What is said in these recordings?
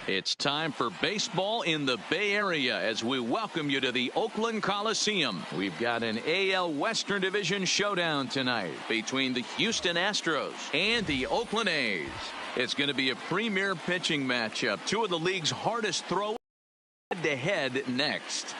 It's time for baseball in the Bay Area as we welcome you to the Oakland Coliseum. We've got an AL Western Division showdown tonight between the Houston Astros and the Oakland A's. It's going to be a premier pitching matchup. Two of the league's hardest throwers head-to-head next.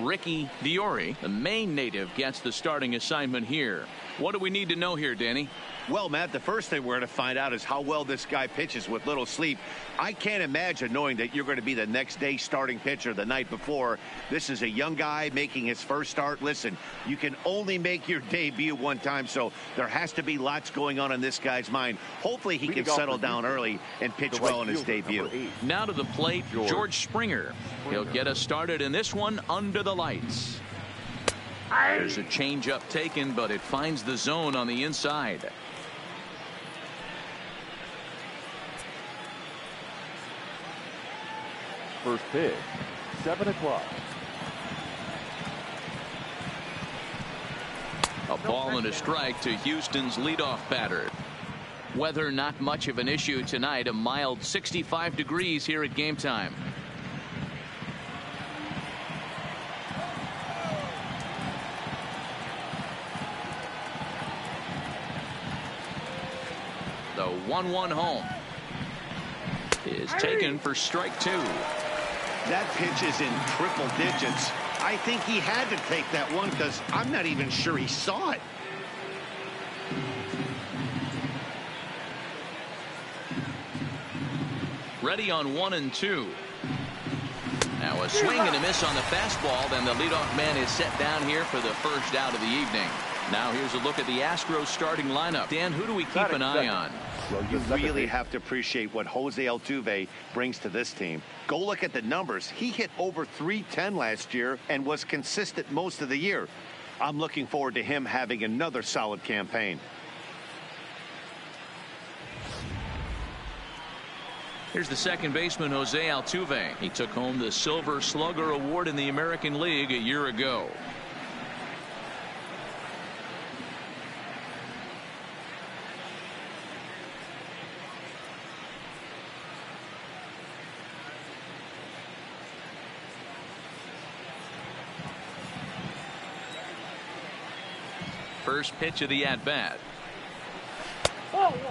Ricky Diori, the Maine native, gets the starting assignment here. What do we need to know here, Danny? Well, Matt, the first thing we're going to find out is how well this guy pitches with little sleep. I can't imagine knowing that you're going to be the next day starting pitcher the night before. This is a young guy making his first start. Listen, you can only make your debut one time, so there has to be lots going on in this guy's mind. Hopefully he can settle down early and pitch well in his debut. Now to the plate, George Springer. He'll get us started in this one under the lights. There's a changeup taken, but it finds the zone on the inside. First pitch, 7 o'clock. A ball and a strike to Houston's leadoff batter. Weather not much of an issue tonight. A mild 65 degrees here at game time. The 1-1 home is taken for strike 2. That pitch is in triple digits. I think he had to take that one because I'm not even sure he saw it. Ready on 1 and 2. Now a swing and a miss on the fastball. Then the leadoff man is set down here for the first out of the evening. Now here's a look at the Astros starting lineup. Dan, who do we keep an eye on? Well, you really have to appreciate what Jose Altuve brings to this team. Go look at the numbers. He hit over .310 last year and was consistent most of the year. I'm looking forward to him having another solid campaign. Here's the second baseman, Jose Altuve. He took home the Silver Slugger Award in the American League a year ago. First pitch of the at-bat.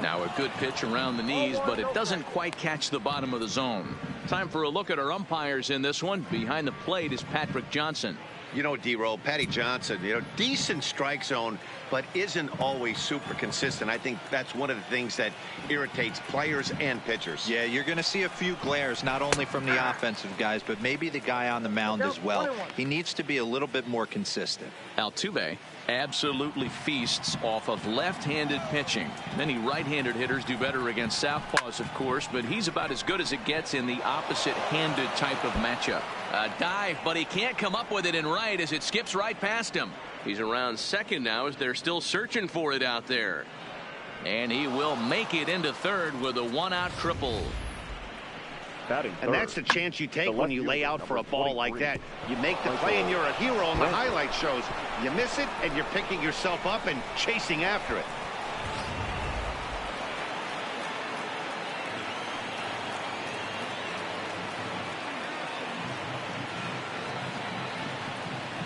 Now a good pitch around the knees, but it doesn't quite catch the bottom of the zone. Time for a look at our umpires in this one. Behind the plate is Patrick Johnson. You know, D-Roll, Patty Johnson, decent strike zone, but isn't always super consistent. I think that's one of the things that irritates players and pitchers. Yeah, you're going to see a few glares, not only from the offensive guys, but maybe the guy on the mound as well. He needs to be a little bit more consistent. Altuve absolutely feasts off of left-handed pitching. Many right-handed hitters do better against southpaws, of course, but he's about as good as it gets in the opposite-handed type of matchup. A dive, but he can't come up with it in right as it skips right past him. He's around second now as they're still searching for it out there. And he will make it into third with a one-out triple. And that's the chance you take when you lay out for a ball like that. You make the play and you're a hero on the highlight shows. You miss it and you're picking yourself up and chasing after it.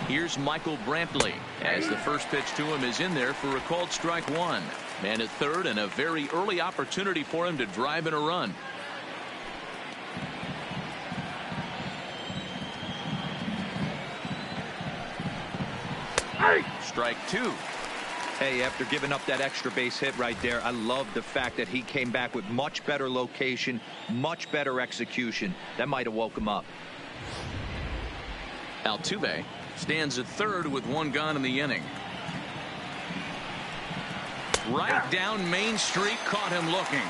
Here's Michael Brantley as the first pitch to him is in there for a called strike 1. Man at third, and a very early opportunity for him to drive in a run. Strike 2. Hey, after giving up that extra base hit right there, I love the fact that he came back with much better location, much better execution. That might have woke him up. Altuve stands at third with one gone in the inning. Right down Main Street, caught him looking.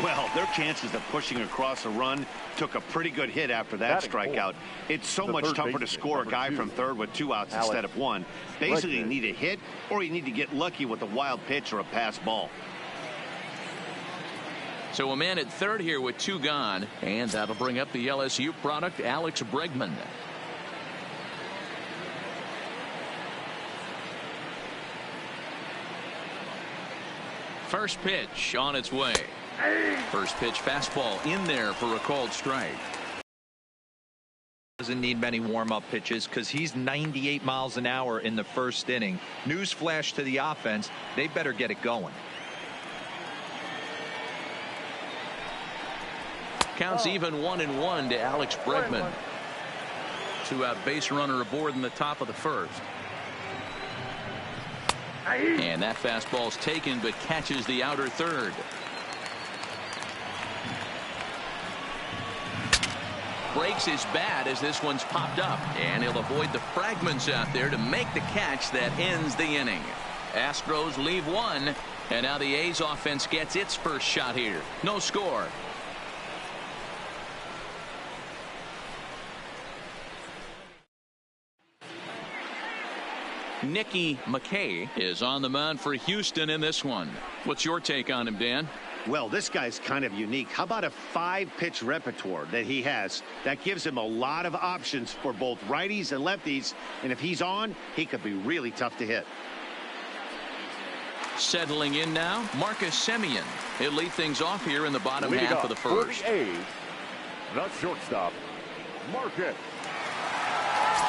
Well, their chances of pushing across a run took a pretty good hit after that strikeout. It's so much tougher to score a guy from third with 2 outs instead of 1. Basically, you need a hit or you need to get lucky with a wild pitch or a pass ball. So a man at third here with 2 gone, and that'll bring up the LSU product, Alex Bregman. First pitch on its way. First pitch fastball in there for a called strike. Doesn't need many warm-up pitches because he's 98 miles an hour in the first inning. Newsflash to the offense, they better get it going. Counts even 1-1 to Alex Bregman. Two-out base runner aboard in the top of the first. And that fastball's taken but catches the outer third. Breaks his bat as this one's popped up, and he'll avoid the fragments out there to make the catch that ends the inning. Astros leave one, and now the A's offense gets its first shot here. No score. Nicky McKay is on the mound for Houston in this one. What's your take on him, Dan? Well, this guy's kind of unique. How about a 5-pitch repertoire that he has that gives him a lot of options for both righties and lefties, and if he's on, he could be really tough to hit. Settling in now, Marcus Semien. He'll lead things off here in the bottom half of the first. For the A's, the shortstop, Marcus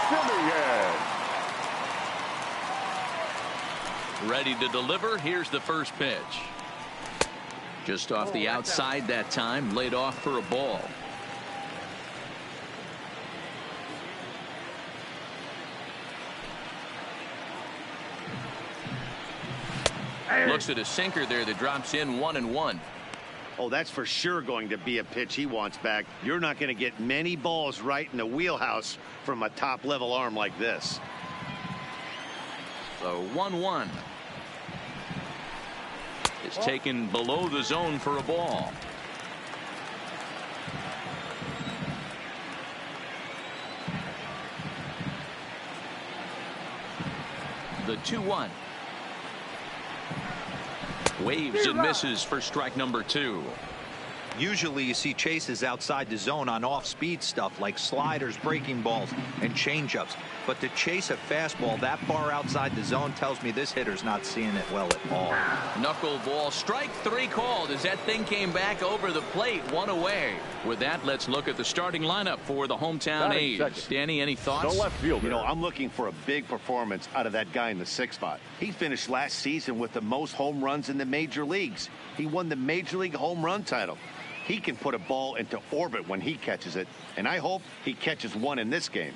Semien. Ready to deliver. Here's the first pitch. Just off the outside that time, laid off for a ball. Looks at a sinker there that drops in 1-1. Oh, that's for sure going to be a pitch he wants back. You're not going to get many balls right in the wheelhouse from a top-level arm like this. So 1-1. It's taken below the zone for a ball. The 2-1. Waves and misses for strike number 2. Usually you see chases outside the zone on off-speed stuff like sliders, breaking balls, and changeups. But to chase a fastball that far outside the zone tells me this hitter's not seeing it well at all. Knuckleball, strike 3 called as that thing came back over the plate, 1 away. With that, let's look at the starting lineup for the hometown A's. Danny, any thoughts? The left fielder. You know, I'm looking for a big performance out of that guy in the 6th spot. He finished last season with the most home runs in the major leagues. He won the Major League home run title. He can put a ball into orbit when he catches it, and I hope he catches one in this game.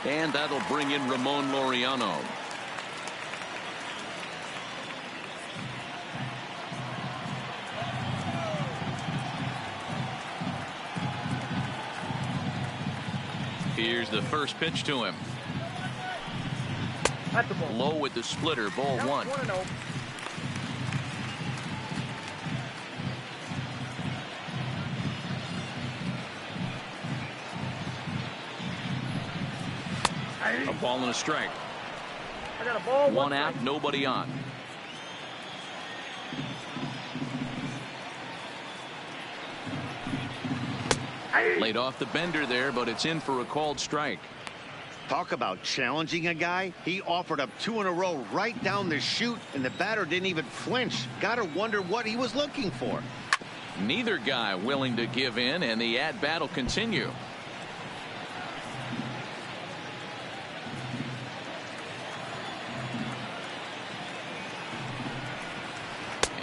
And that'll bring in Ramon Laureano. Here's the first pitch to him. Low with the splitter, ball 1. A ball and a strike. I got a ball. 1 out, nobody on. Laid off the bender there, but it's in for a called strike. Talk about challenging a guy. He offered up 2 in a row right down the chute, and the batter didn't even flinch. Gotta wonder what he was looking for. Neither guy willing to give in, and the at-bat will continue.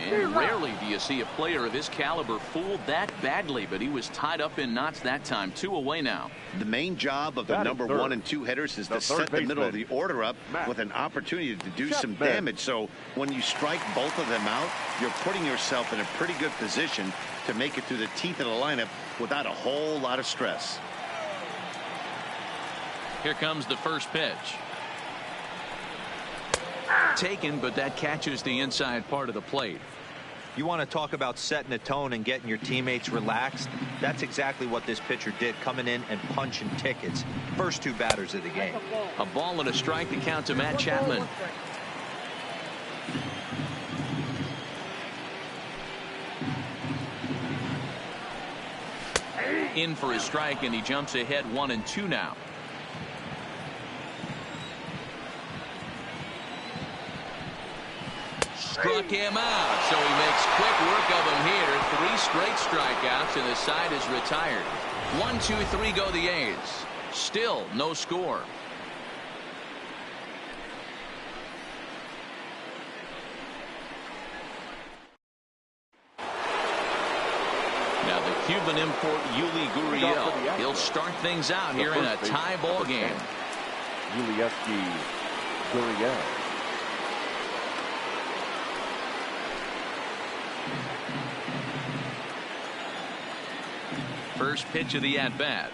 And rarely do you see a player of his caliber fooled that badly, but he was tied up in knots that time. 2 away now. The main job of the number 1 and 2 hitters is to set the middle of the order up with an opportunity to do some damage. So when you strike both of them out, you're putting yourself in a pretty good position to make it through the teeth of the lineup without a whole lot of stress. Here comes the first pitch. Taken, but that catches the inside part of the plate. You want to talk about setting the tone and getting your teammates relaxed? That's exactly what this pitcher did, coming in and punching tickets. First 2 batters of the game. A ball and a strike to count to Matt Chapman. In for a strike, and he jumps ahead 1-2 now. struck him out, so he makes quick work of him here. 3 straight strikeouts, and the side is retired. 1, 2, 3 go the A's. Still no score. Now the Cuban import Yuli Gurriel. He'll start things out here in a tie ball game. Yuli Gurriel. First pitch of the at-bat.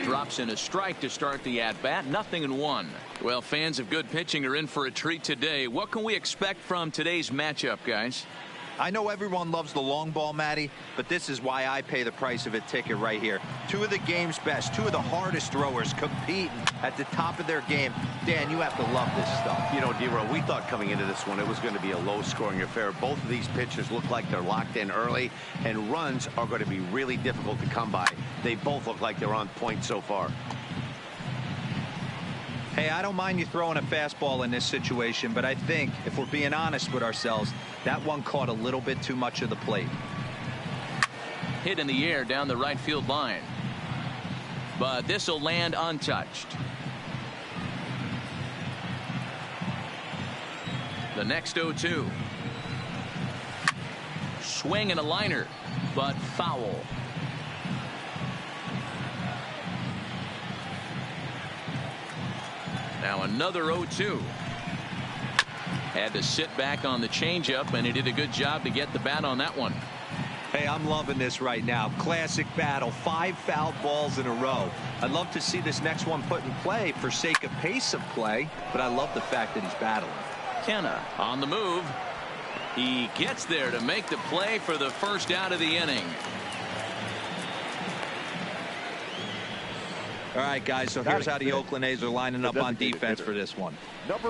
Drops in a strike to start the at-bat. 0-1. Well, fans of good pitching are in for a treat today. What can we expect from today's matchup, guys? I know everyone loves the long ball, Matty, but this is why I pay the price of a ticket right here. 2 of the game's best, 2 of the hardest throwers competing at the top of their game. Dan, you have to love this stuff. You know, D-Row, we thought coming into this one it was going to be a low-scoring affair. Both of these pitchers look like they're locked in early, and runs are going to be really difficult to come by. They both look like they're on point so far. Hey, I don't mind you throwing a fastball in this situation, but I think if we're being honest with ourselves, that one caught a little bit too much of the plate. Hit in the air down the right field line. But this will land untouched. The next 0-2. Swing and a liner, but foul. Now another 0-2. Had to sit back on the changeup, and he did a good job to get the bat on that one. Hey, I'm loving this right now. Classic battle. 5 foul balls in a row. I'd love to see this next one put in play for sake of pace of play, but I love the fact that he's battling. Kenna on the move. He gets there to make the play for the first out of the inning. All right, guys, so here's how the Oakland A's are lining up on defense for this one.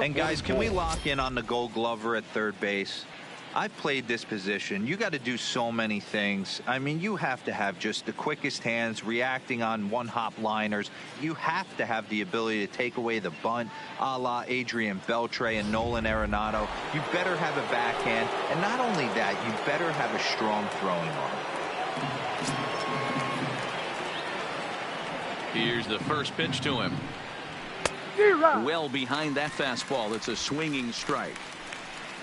And, guys, can we lock in on the Gold Glover at third base? I've played this position. You got to do so many things. I mean, you have to have just the quickest hands, reacting on one-hop liners. You have to have the ability to take away the bunt, a la Adrian Beltre and Nolan Arenado. You better have a backhand, and not only that, you better have a strong throwing arm. Here's the first pitch to him. Well behind that fastball. It's a swinging strike.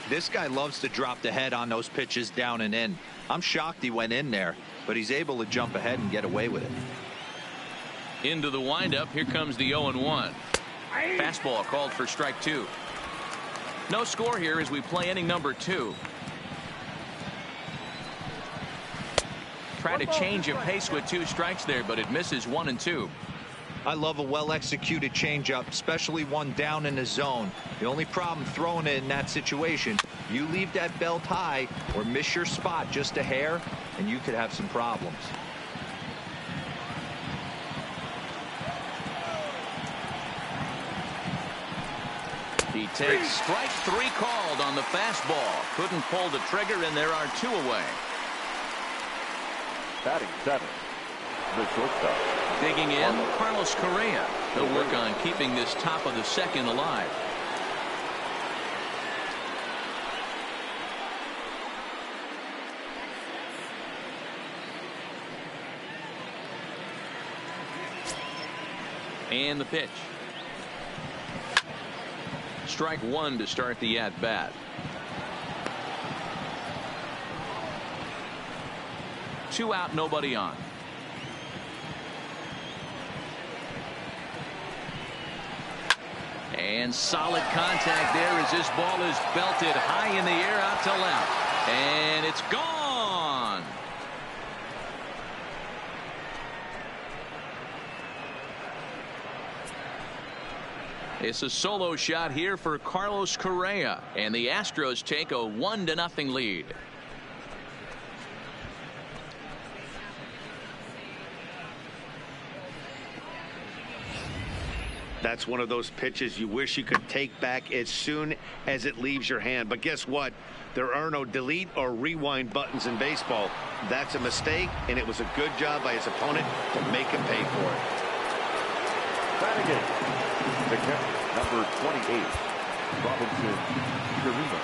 This guy loves to drop the head on those pitches down and in. I'm shocked he went in there, but he's able to jump ahead and get away with it. Into the windup. Here comes the 0-1. Fastball called for strike 2. No score here as we play inning number 2. Try to change a pace with 2 strikes there, but it misses 1 and 2. I love a well-executed changeup, especially one down in the zone. The only problem throwing it in that situation, you leave that belt high or miss your spot just a hair, and you could have some problems. He takes strike 3 called on the fastball. Couldn't pull the trigger, and there are 2 away. Batting 7, the shortstop. Digging in, Carlos Correa. He'll work on keeping this top of the second alive. And the pitch. Strike 1 to start the at-bat. 2 out, nobody on. And solid contact there as this ball is belted high in the air out to left. And it's gone. It's a solo shot here for Carlos Correa, and the Astros take a 1-0 lead. That's one of those pitches you wish you could take back as soon as it leaves your hand. But guess what? There are no delete or rewind buttons in baseball. That's a mistake, and it was a good job by his opponent to make him pay for it. Batting in, the catcher, number 28, Robinson Chirino.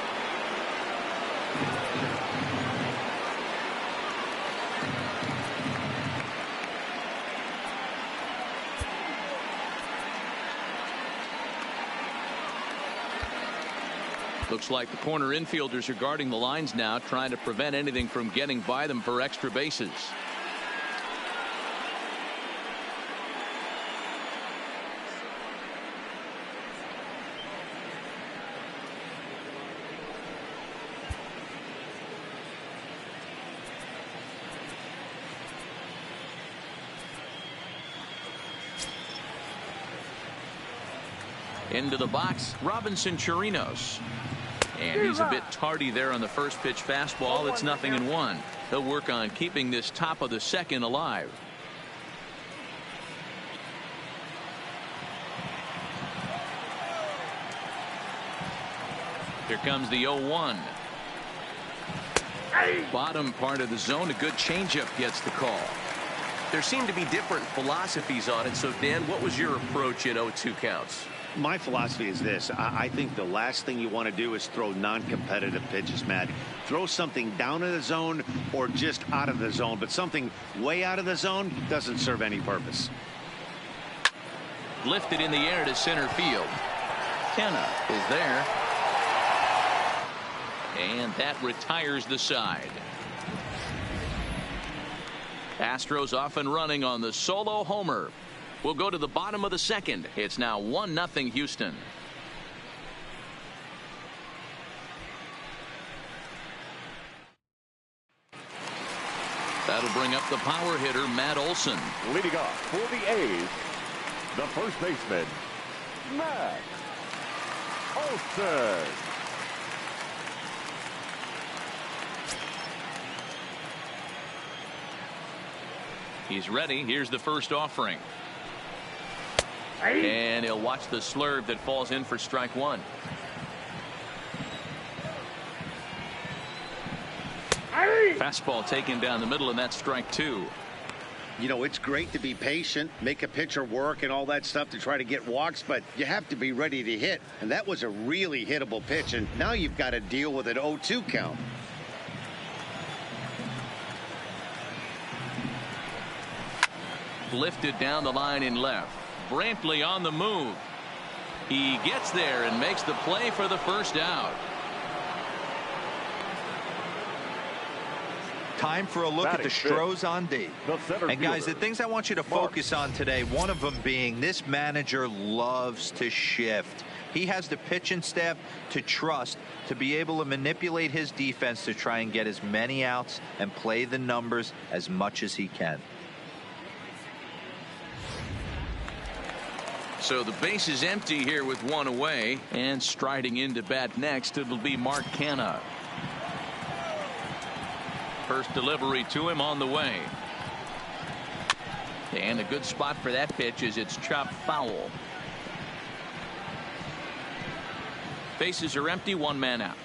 Looks like the corner infielders are guarding the lines now, trying to prevent anything from getting by them for extra bases. Into the box, Robinson Chirinos. And he's a bit tardy there on the first pitch fastball. It's 0-1. He'll work on keeping this top of the second alive. Here comes the 0-1. Bottom part of the zone. A good changeup gets the call. There seem to be different philosophies on it. So, Dan, what was your approach at 0-2 counts? My philosophy is this. I think the last thing you want to do is throw non-competitive pitches, Matt. Throw something down in the zone or just out of the zone, but something way out of the zone doesn't serve any purpose. Lifted in the air to center field. Kenna is there. And that retires the side. Astros off and running on the solo homer. We'll go to the bottom of the second. It's now 1-0 Houston. That'll bring up the power hitter, Matt Olson. Leading off for the A's, the first baseman, Matt Olson. He's ready. Here's the first offering. And he'll watch the slurve that falls in for strike one. Fastball taken down the middle, and that's strike two. You know, it's great to be patient, make a pitcher work and all that stuff to try to get walks, but you have to be ready to hit. And that was a really hittable pitch, and now you've got to deal with an 0-2 count. Lifted down the line in left. Brantley on the move. He gets there and makes the play for the first out. Time for a look at the Astros on D. And guys, the things I want you to focus on today, one of them being this manager loves to shift. He has the pitching staff to trust to be able to manipulate his defense to try and get as many outs and play the numbers as much as he can. So the base is empty here with one away, and striding into bat next, it'll be Mark Canha. First delivery to him on the way. And a good spot for that pitch is it's chopped foul. Bases are empty, one man out.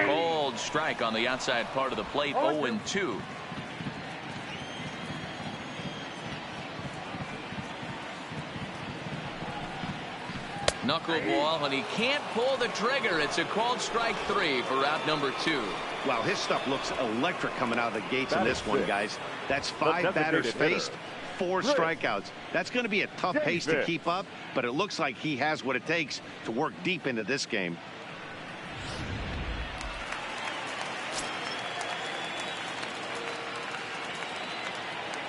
Cold strike on the outside part of the plate, 0-2. Knuckleball, and he can't pull the trigger. It's a called strike three for out number two. Wow, his stuff looks electric coming out of the gates in this one, guys. That's 5 batters faced, 4 strikeouts. That's going to be a tough pace to keep up, but it looks like he has what it takes to work deep into this game.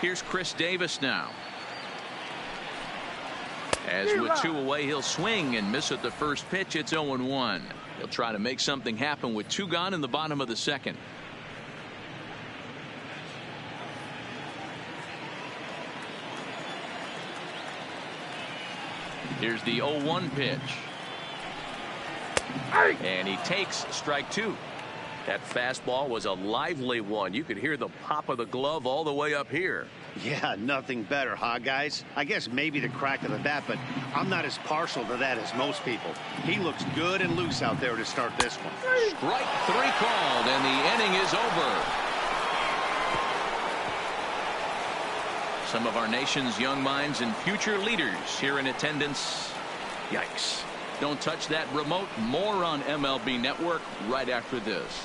Here's Chris Davis now. As with 2 away, he'll swing and miss at the first pitch. It's 0-1. He'll try to make something happen with 2 gone in the bottom of the second. Here's the 0-1 pitch. And he takes strike 2. That fastball was a lively one. You could hear the pop of the glove all the way up here. Yeah, nothing better, huh, guys? I guess maybe the crack of the bat, but I'm not as partial to that as most people. He looks good and loose out there to start this one. Strike 3 called, and the inning is over. Some of our nation's young minds and future leaders here in attendance. Yikes. Don't touch that remote. More on MLB Network right after this.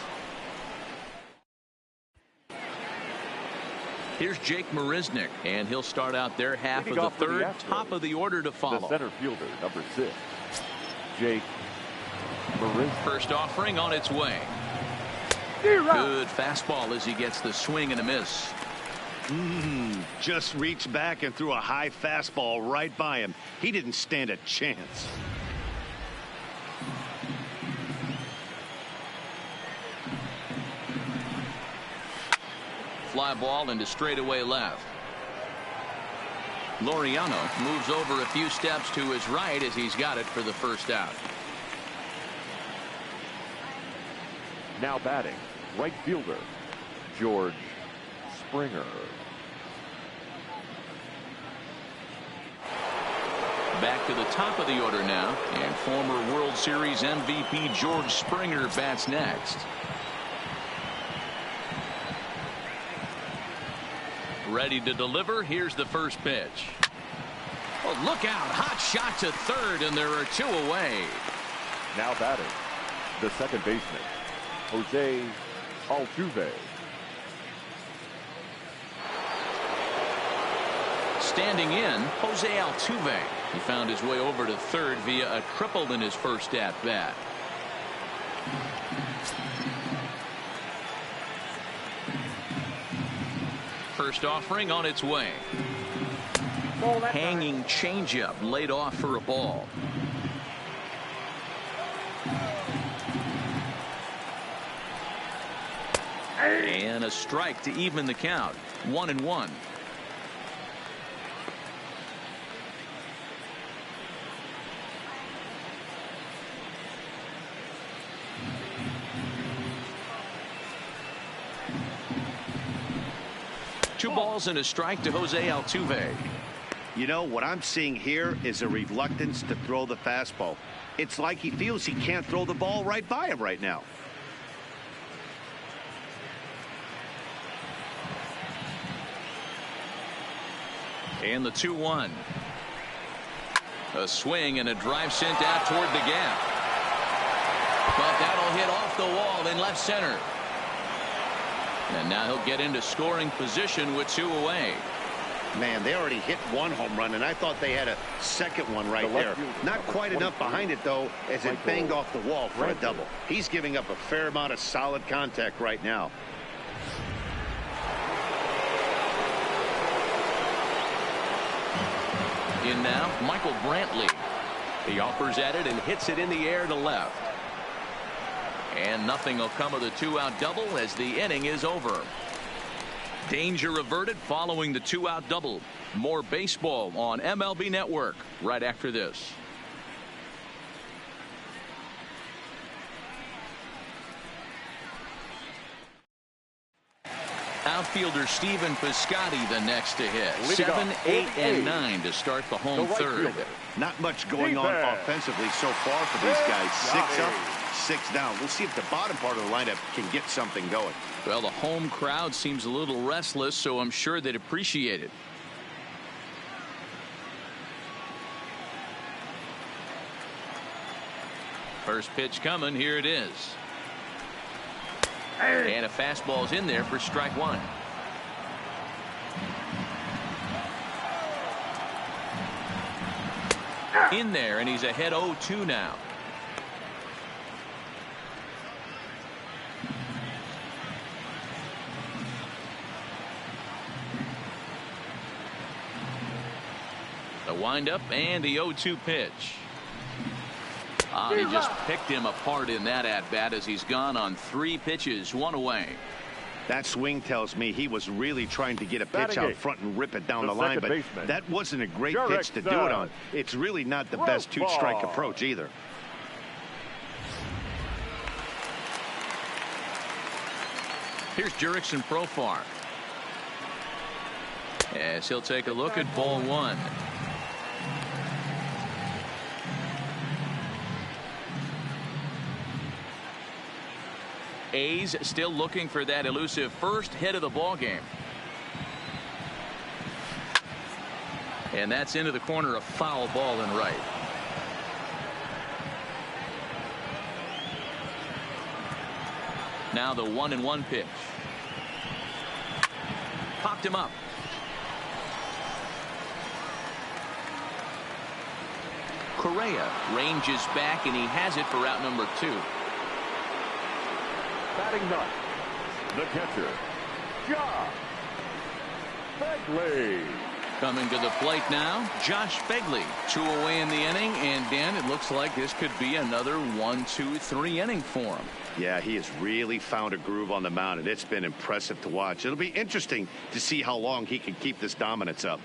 Here's Jake Marisnick, and he'll start out their half of the third. Top of the order to follow. The center fielder, number 6, Jake Marisnick. First offering on its way. Good fastball as he gets the swing and a miss. Just reached back and threw a high fastball right by him. He didn't stand a chance. Fly ball into straightaway left. Laureano moves over a few steps to his right as he's got it for the first out. Now batting, right fielder, George Springer. Back to the top of the order now, and former World Series MVP George Springer bats next. Ready to deliver. Here's the first pitch. Oh, look out. Hot shot to third, and there are 2 away. Now batting, the second baseman, Jose Altuve. Standing in, Jose Altuve. He found his way over to third via a triple in his first at bat. First offering on its way. Hanging changeup laid off for a ball. And a strike to even the count. 1-1. Two balls and a strike to Jose Altuve. You know, what I'm seeing here is a reluctance to throw the fastball. It's like he feels he can't throw the ball right by him right now. And the 2-1. A swing and a drive sent out toward the gap. But that'll hit off the wall in left center. And now he'll get into scoring position with 2 away. Man, they already hit 1 home run, and I thought they had a second one right there. Not quite enough behind it, though, as it banged off the wall for a double. He's giving up a fair amount of solid contact right now. In now, Michael Brantley. He offers at it and hits it in the air to left. And nothing will come of the 2-out double as the inning is over. Danger averted following the 2-out double. More baseball on MLB Network right after this. Outfielder Stephen Piscotty the next to hit. 7, 8, and 9 to start the home third. Not much going on offensively so far for these guys. 6 up, 6 down. We'll see if the bottom part of the lineup can get something going. Well, the home crowd seems a little restless, so I'm sure they'd appreciate it. First pitch coming. Here it is. And a fastball's in there for strike 1. In there, and he's ahead 0-2 now. The windup and the 0-2 pitch. He just picked him apart in that at-bat as he's gone on 3 pitches, 1 away. That swing tells me he was really trying to get a pitch out front and rip it down the line, but that wasn't a great pitch to do it on. It's really not the best 2-strike approach either. Here's Jurickson Profar. As he'll take a look at ball 1. A's still looking for that elusive first hit of the ball game. And that's into the corner, a foul ball and right. Now the 1-1 pitch. Popped him up. Correa ranges back, and he has it for out number 2. Batting ninth, the catcher, Josh Begley. Coming to the plate now, Josh Begley. 2 away in the inning, and Dan, it looks like this could be another 1-2-3 inning for him. Yeah, he has really found a groove on the mound, and it's been impressive to watch. It'll be interesting to see how long he can keep this dominance up.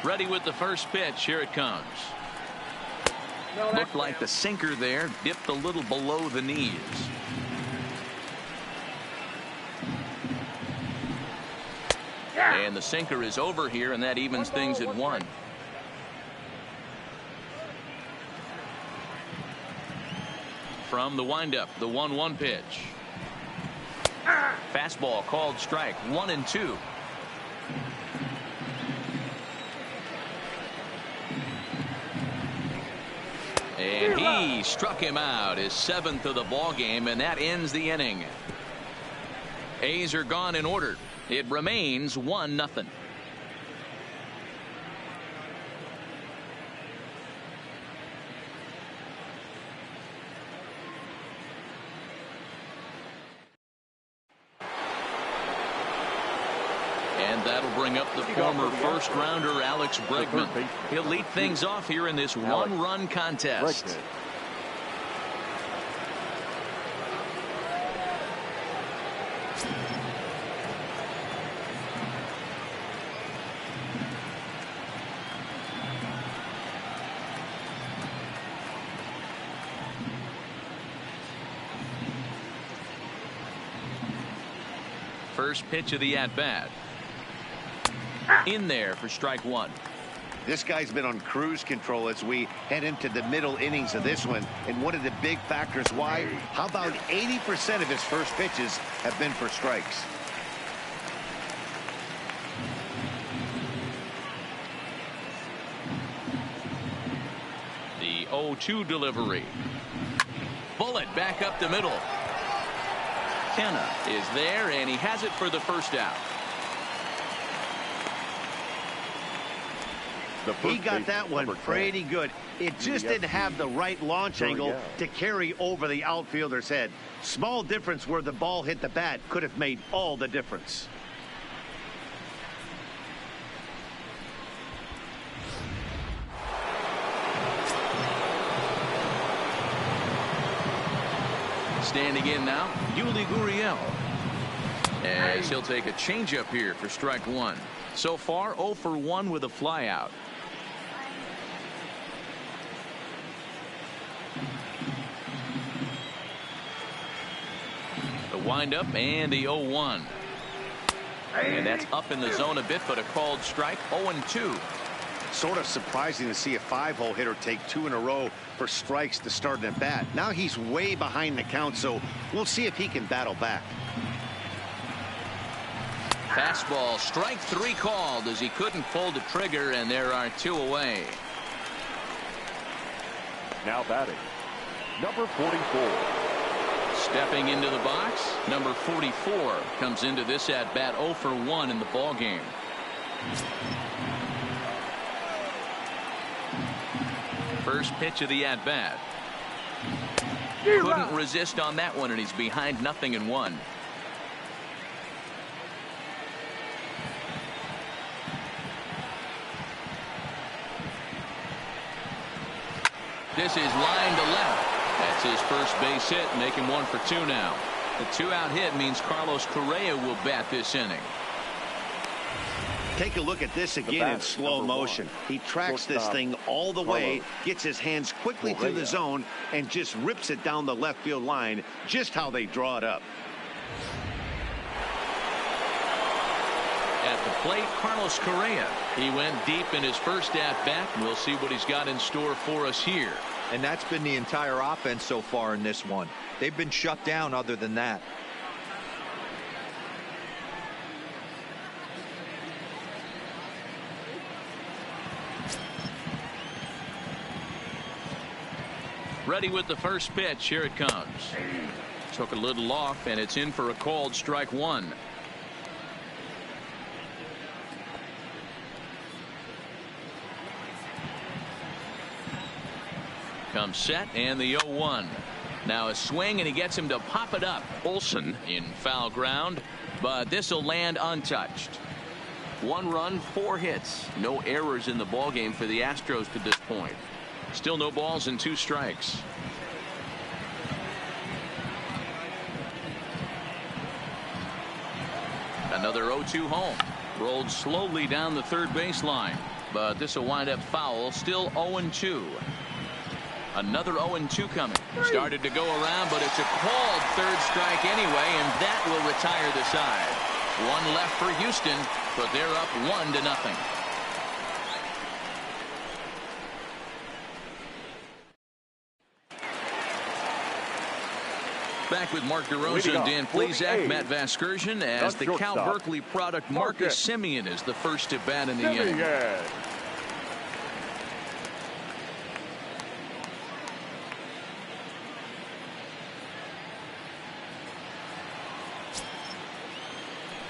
Ready with the first pitch. Here it comes. Looked like the sinker there dipped a little below the knees. And the sinker is over here, and that evens things at 1. From the windup, the 1-1 pitch. Fastball called strike. 1-2. And he struck him out, his 7th of the ball game, and that ends the inning. A's are gone in order. It remains 1-0. And that'll bring up the former first-rounder Alex Bregman. He'll lead things off here in this one-run contest. First pitch of the at-bat. In there for strike 1. This guy's been on cruise control as we head into the middle innings of this one. And one of the big factors why, how about 80% of his first pitches have been for strikes? The 0-2 delivery. Bullet back up the middle. Kenna is there, and he has it for the first out. He got that one pretty good. It just didn't have the right launch angle to carry over the outfielder's head. Small difference where the ball hit the bat could have made all the difference. Standing in now, Yuli Gurriel. As he'll take a changeup here for strike 1. So far, 0 for 1 with a flyout. The windup and the 0-1. And that's up in the zone a bit, but a called strike. 0-2. Sort of surprising to see a 5-hole hitter take 2 in a row for strikes to start an at bat. Now he's way behind the count, so we'll see if he can battle back. Fastball, strike 3 called as he couldn't pull the trigger, and there are 2 away. Now batting, number 44. Stepping into the box, number 44 comes into this at bat 0 for 1 in the ball game. First pitch of the at bat. Couldn't resist on that one, and he's behind 0-1. This is line to left. That's his first base hit, making 1 for 2 now. The 2-out hit means Carlos Correa will bat this inning. Take a look at this again in slow motion. He tracks this thing all the way, gets his hands quickly through the zone, and just rips it down the left field line, just how they draw it up. At the plate, Carlos Correa. He went deep in his first at bat, and we'll see what he's got in store for us here And that's been the entire offense so far in this one. They've been shut down other than that. Ready with the first pitch. Here it comes. Took a little off, and it's in for a called strike one. Comes set, and the 0-1. Now a swing, and he gets him to pop it up. Olsen in foul ground, but this will land untouched. 1 run, 4 hits. No errors in the ballgame for the Astros to this point. Still no balls and 2 strikes. Another 0-2 home. Rolled slowly down the third baseline, but this will wind up foul. Still 0-2. Another 0-2 coming. Started to go around, but it's a called third strike anyway, and that will retire the side. 1 left for Houston, but they're up 1-0. Back with Mark DeRosa and Dan Plesac, Matt Vasgersian, as the Cal Berkeley product Marcus Semien is the first to bat in the inning.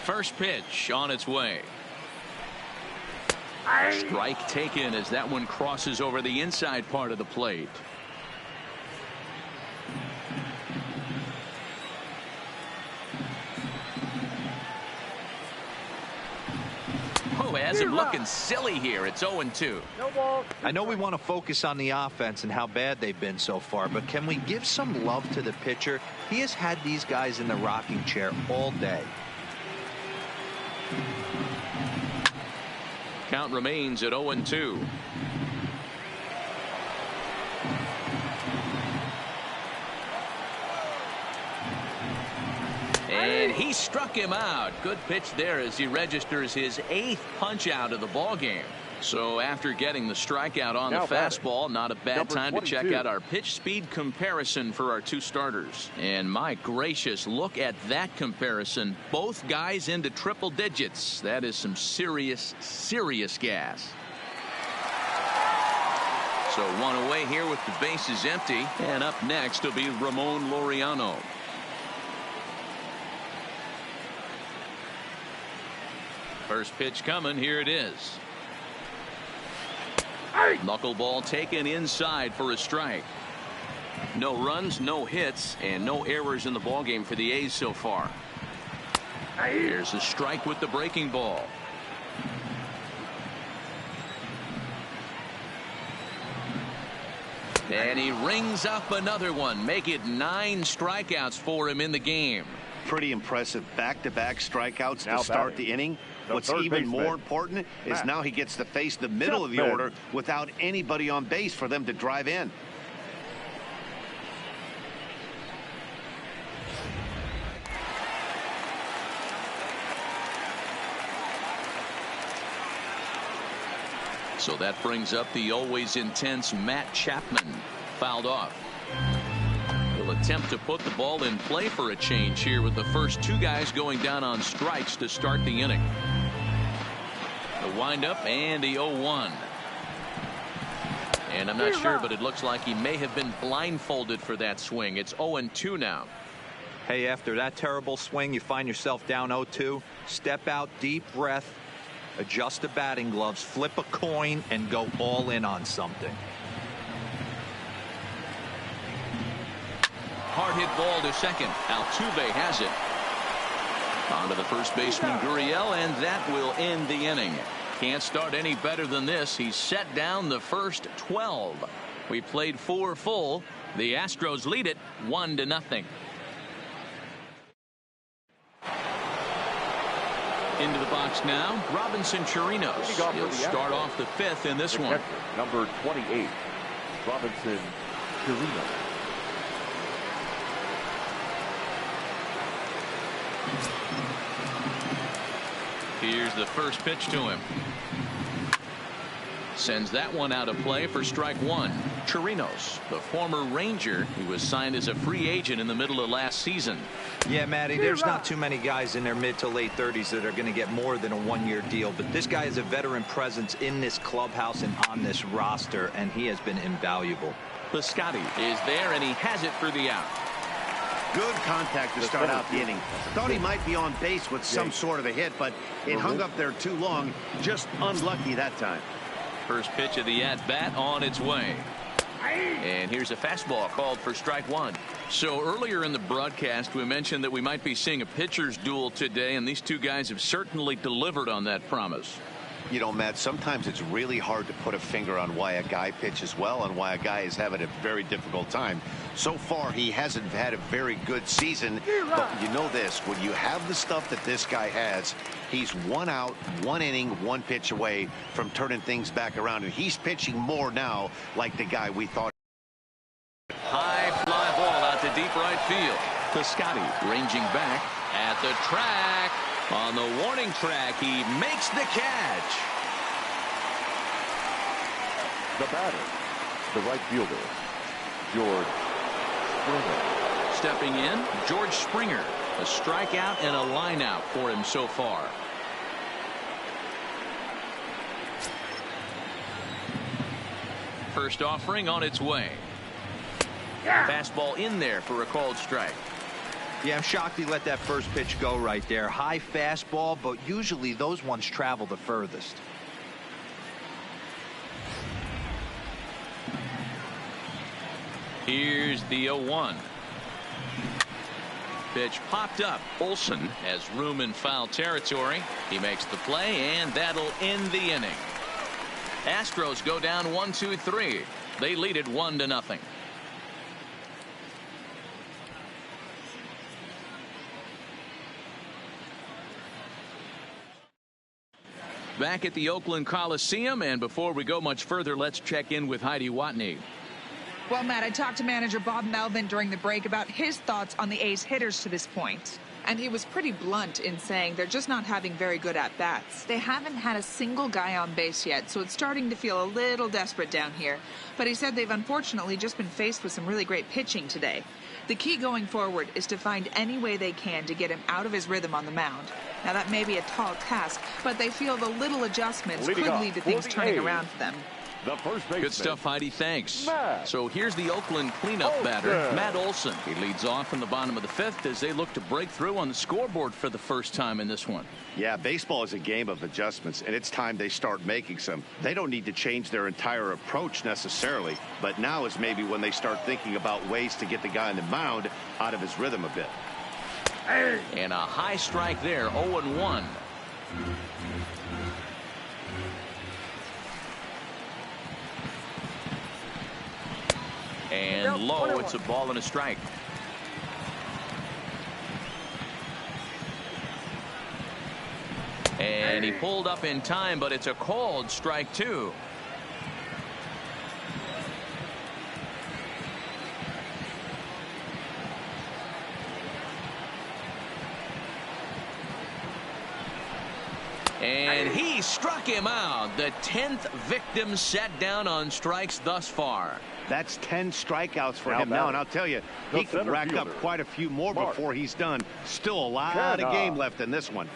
First pitch on its way. Strike taken as that one crosses over the inside part of the plate. Has him looking silly here. It's 0-2. No ball. I know we want to focus on the offense and how bad they've been so far, but can we give some love to the pitcher? He has had these guys in the rocking chair all day. Count remains at 0-2. And he struck him out. Good pitch there as he registers his 8th punch out of the ball game. So after getting the strikeout on the fastball, not a bad time to check out our pitch speed comparison for our 2 starters. And my gracious, look at that comparison. Both guys into triple digits. That is some serious gas. So 1 away here with the bases empty. And up next will be Ramon Laureano. First pitch coming. Here it is. Knuckleball taken inside for a strike. No runs, no hits, and no errors in the ballgame for the A's so far. Here's a strike with the breaking ball. And he rings up another one. Make it 9 strikeouts for him in the game. Pretty impressive back-to-back strikeouts to start the inning. What's even more important is now he gets to face the middle of the order without anybody on base for them to drive in. So that brings up the always intense Matt Chapman. Fouled off. He'll attempt to put the ball in play for a change here with the first 2 guys going down on strikes to start the inning. The windup and the 0-1. And I'm not sure, but it looks like he may have been blindfolded for that swing. It's 0-2 now. Hey, after that terrible swing, you find yourself down 0-2. Step out, deep breath, adjust the batting gloves, flip a coin, and go all in on something. Hard hit ball to second. Altuve has it. On to the first baseman Gurriel, and that will end the inning. Can't start any better than this. He's set down the first 12. We played 4 full. The Astros lead it 1-0. Into the box now, Robinson Chirinos. He'll start off the 5th in this one. Number 28, Robinson Chirinos. Here's the first pitch to him. Sends that one out of play for strike 1. Chirinos, the former Ranger, who was signed as a free agent in the middle of last season. Yeah, Matty, there's not too many guys in their mid to late 30s that are going to get more than a one-year deal, but this guy is a veteran presence in this clubhouse and on this roster, and he has been invaluable. Piscotty is there, and he has it for the out. Good contact to start out the inning. Thought he might be on base with some sort of a hit, but it hung up there too long. Just unlucky that time. First pitch of the at-bat on its way. And here's a fastball called for strike one. So earlier in the broadcast, we mentioned that we might be seeing a pitcher's duel today, and these two guys have certainly delivered on that promise. You know, Matt, sometimes it's really hard to put a finger on why a guy pitches well and why a guy is having a very difficult time. So far, he hasn't had a very good season. But you know this, when you have the stuff that this guy has, he's 1 out, 1 inning, 1 pitch away from turning things back around. And he's pitching more now like the guy we thought. High fly ball out to deep right field. Piscotty ranging back at the track. On the warning track, he makes the catch. The batter, the right fielder, George Springer. Stepping in, George Springer. A strikeout and a line out for him so far. First offering on its way. Fastball in there for a called strike. Yeah, I'm shocked he let that first pitch go right there. High fastball, but usually those ones travel the furthest. Here's the 0-1. Pitch popped up. Olson has room in foul territory. He makes the play, and that'll end the inning. Astros go down 1-2-3. They lead it 1-0. Back at the Oakland Coliseum, and before we go much further, let's check in with Heidi Watney. Well, Matt, I talked to manager Bob Melvin during the break about his thoughts on the A's hitters to this point. And he was pretty blunt in saying they're just not having very good at-bats. They haven't had a single guy on base yet, so it's starting to feel a little desperate down here. But he said they've unfortunately just been faced with some really great pitching today. The key going forward is to find any way they can to get him out of his rhythm on the mound. Now, that may be a tall task, but they feel the little adjustments could lead to things turning around for them. The first baseman. Good stuff, Heidi. Thanks. Matt. So here's the Oakland cleanup batter, Matt Olson. He leads off in the bottom of the 5th as they look to break through on the scoreboard for the first time in this one. Yeah, baseball is a game of adjustments, and it's time they start making some. They don't need to change their entire approach necessarily, but now is maybe when they start thinking about ways to get the guy on the mound out of his rhythm a bit. And a high strike there, 0-1. And low, it's a ball and a strike. And he pulled up in time, but it's a called strike 2. And he struck him out. The 10th victim set down on strikes thus far. That's 10 strikeouts for him now, and I'll tell you, he could rack up quite a few more before he's done. Still a lot of game left in this one.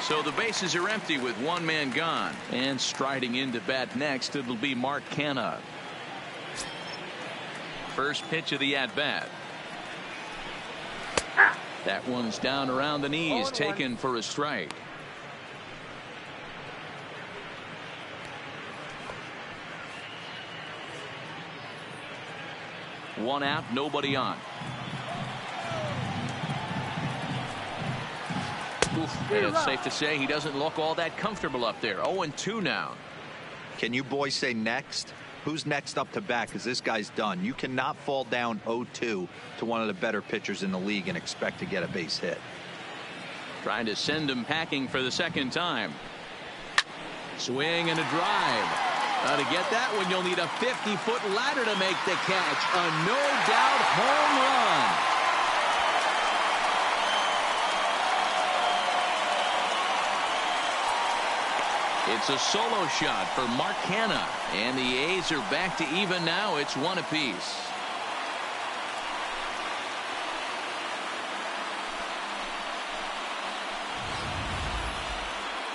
So the bases are empty with one man gone. And striding into bat next, it'll be Mark Canha. First pitch of the at-bat. That one's down around the knees, taken for a strike. One out, nobody on. Oof, and it's safe to say he doesn't look all that comfortable up there. 0-2 now. Can you boys say next? Who's next up to bat? Because this guy's done. You cannot fall down 0-2 to one of the better pitchers in the league and expect to get a base hit. Trying to send him packing for the second time. Swing and a drive. To get that one, you'll need a 50-foot ladder to make the catch. A no-doubt home run. It's a solo shot for Mark Canha, and the A's are back to even now. It's 1 apiece.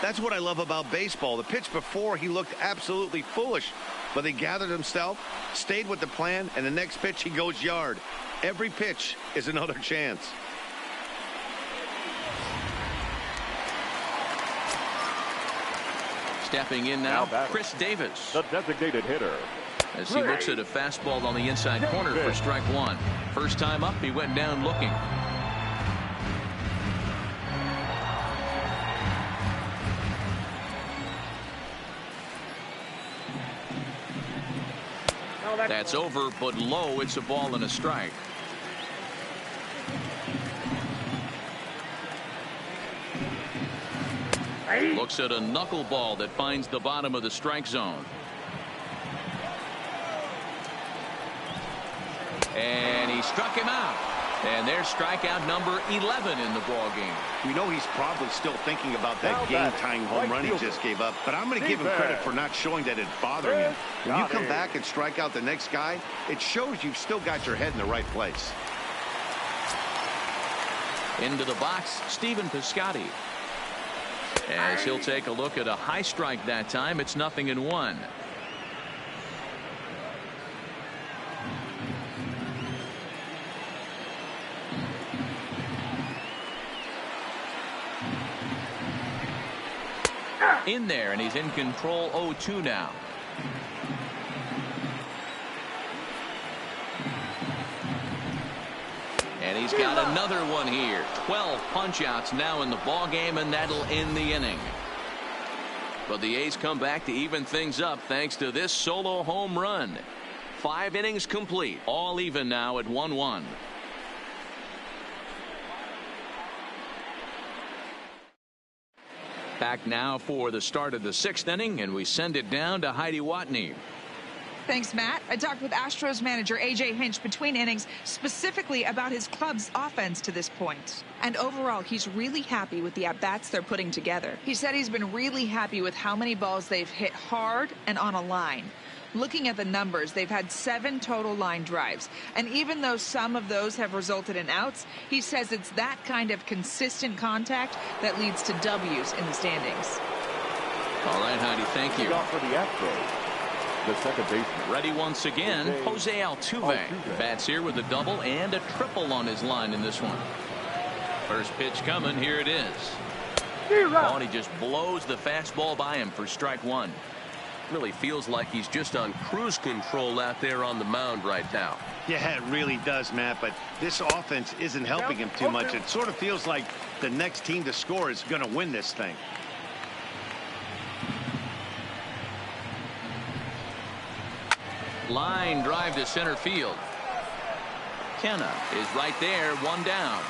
That's what I love about baseball. The pitch before, he looked absolutely foolish, but he gathered himself, stayed with the plan, and the next pitch he goes yard. Every pitch is another chance. Stepping in now Chris Davis, the designated hitter, as he looks at a fastball on the inside corner for strike 1. First time up, he went down looking. That's over, but low. It's a ball and a strike. Looks at a knuckleball that finds the bottom of the strike zone. And he struck him out. And there's strikeout number 11 in the ball game. We know he's probably still thinking about that game-tying home run he just gave up, but I'm going to give him credit for not showing that it's bothering him. When you come back and strike out the next guy, it shows you've still got your head in the right place. Into the box, Stephen Piscotty. As he'll take a look at a high strike that time. It's 0-1. In there, and he's in control. 0-2 now. And he's got another one here. 12 punch-outs now in the ball game, and that'll end the inning. But the A's come back to even things up thanks to this solo home run. 5 innings complete, all even now at 1-1. Back now for the start of the 6th inning, and we send it down to Heidi Watney. Thanks, Matt. I talked with Astros manager A.J. Hinch between innings specifically about his club's offense to this point. And overall, he's really happy with the at-bats they're putting together. He said he's been really happy with how many balls they've hit hard and on a line. Looking at the numbers, they've had 7 total line drives. And even though some of those have resulted in outs, he says it's that kind of consistent contact that leads to W's in the standings. All right, Heidi, thank you. For the Astros, the second baseman. Ready once again, Jose Altuve. Bats here with a double and a triple on his line in this one. First pitch coming. Here it is. Oh, and he just blows the fastball by him for strike 1. Really feels like he's just on cruise control out there on the mound right now. Yeah, it really does, Matt, but this offense isn't helping him too much. It sort of feels like the next team to score is going to win this thing. Line drive to center field. Canha is right there, 1 down.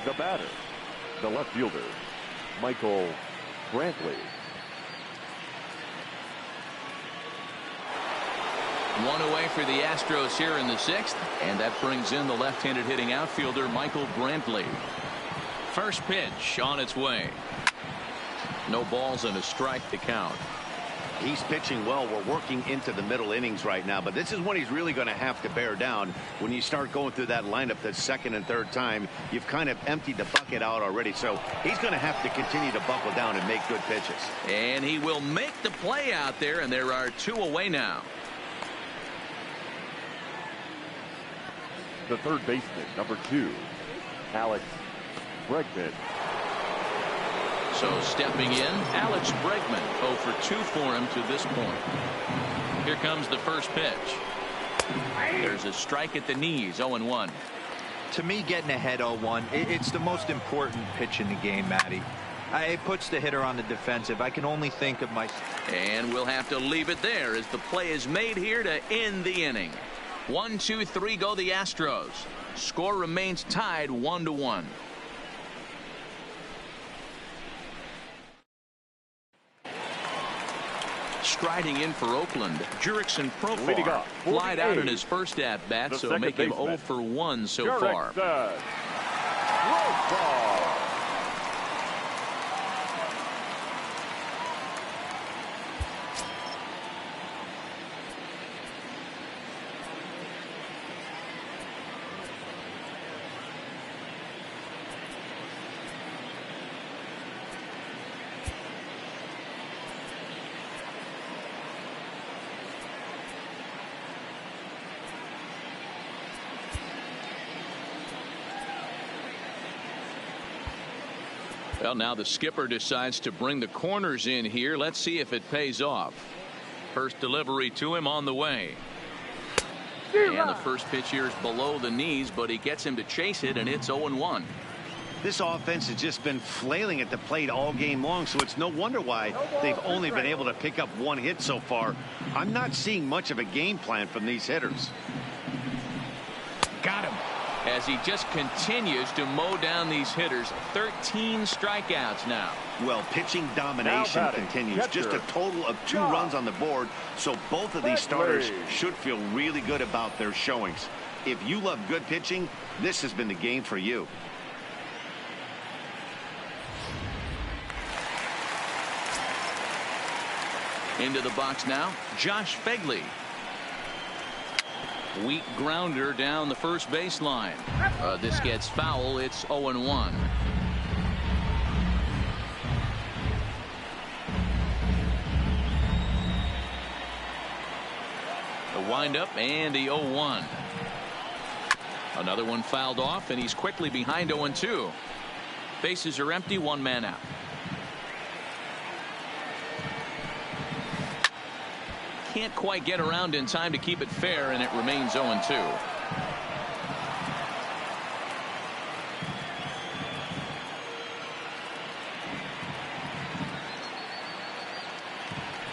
The batter, the left fielder, Michael Brantley. 1 away for the Astros here in the 6th, and that brings in the left-handed hitting outfielder Michael Brantley. First pitch on its way. No balls and a strike to count. He's pitching well. We're working into the middle innings right now, but this is when he's really going to have to bear down. When you start going through that lineup the second and third time, you've kind of emptied the bucket out already, so he's going to have to continue to buckle down and make good pitches. And he will make the play out there, and there are 2 away now. The third baseman, number 2, Alex Bregman. So stepping in, Alex Bregman, 0 for 2 for him to this point. Here comes the first pitch. There's a strike at the knees, 0-1. To me, getting ahead 0-1, it's the most important pitch in the game, Matty. It puts the hitter on the defensive. I can only think of my... And we'll have to leave it there as the play is made here to end the inning. 1, 2, 3 go the Astros. Score remains tied 1-1. Striding in for Oakland, Jurickson Profar flied out in his first at-bat, so make him 0 for 1 so far. Profar. Well, now the skipper decides to bring the corners in here. Let's see if it pays off. First delivery to him on the way. And the first pitch here is below the knees, but he gets him to chase it, and it's 0-1. This offense has just been flailing at the plate all game long, so it's no wonder why they've only been able to pick up one hit so far. I'm not seeing much of a game plan from these hitters. Got him. As he just continues to mow down these hitters. 13 strikeouts now. Well, pitching domination continues. Just a total of 2 runs on the board, so both of these starters should feel really good about their showings. If you love good pitching, this has been the game for you. Into the box now, Josh Fegley. Weak grounder down the first baseline. This gets foul. It's 0-1. The windup and the 0-1. Another one fouled off, and he's quickly behind 0-2. Bases are empty, 1 man out. Can't quite get around in time to keep it fair, and it remains 0-2.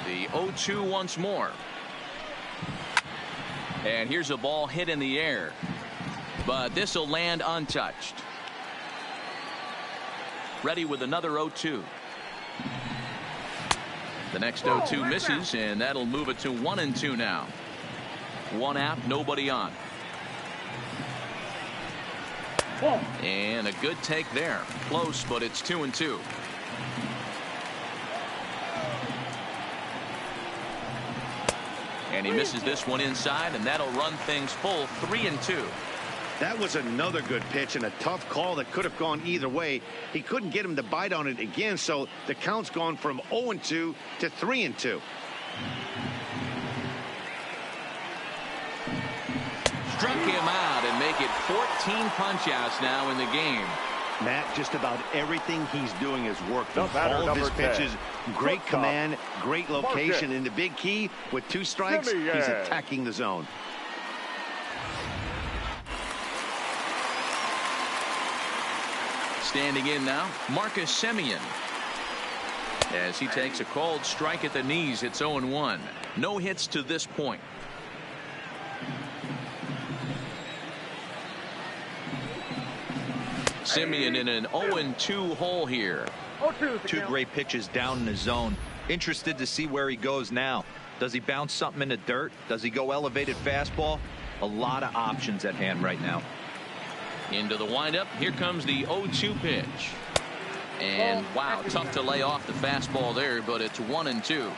The 0-2 once more. And here's a ball hit in the air, but this will land untouched. Ready with another 0-2. The next 0-2 misses, and that'll move it to 1-2 now. 1 out, nobody on. And a good take there. Close, but it's 2-2. And he misses this one inside, and that'll run things full 3-2. That was another good pitch and a tough call that could have gone either way. He couldn't get him to bite on it again, so the count's gone from 0-2 to 3-2. Struck him out and make it 14 punch-outs now in the game. Matt, just about everything he's doing is working. All of his pitches, great command, great location, and the big key, with 2 strikes, he's attacking the zone. Standing in now, Marcus Semien. As he takes a called strike at the knees, it's 0-1. No hits to this point. Semien in an 0-2 hole here. 2 great pitches down in the zone. Interested to see where he goes now. Does he bounce something in the dirt? Does he go elevated fastball? A lot of options at hand right now. Into the windup. Here comes the 0-2 pitch. And wow, tough to lay off the fastball there, but it's 1-2.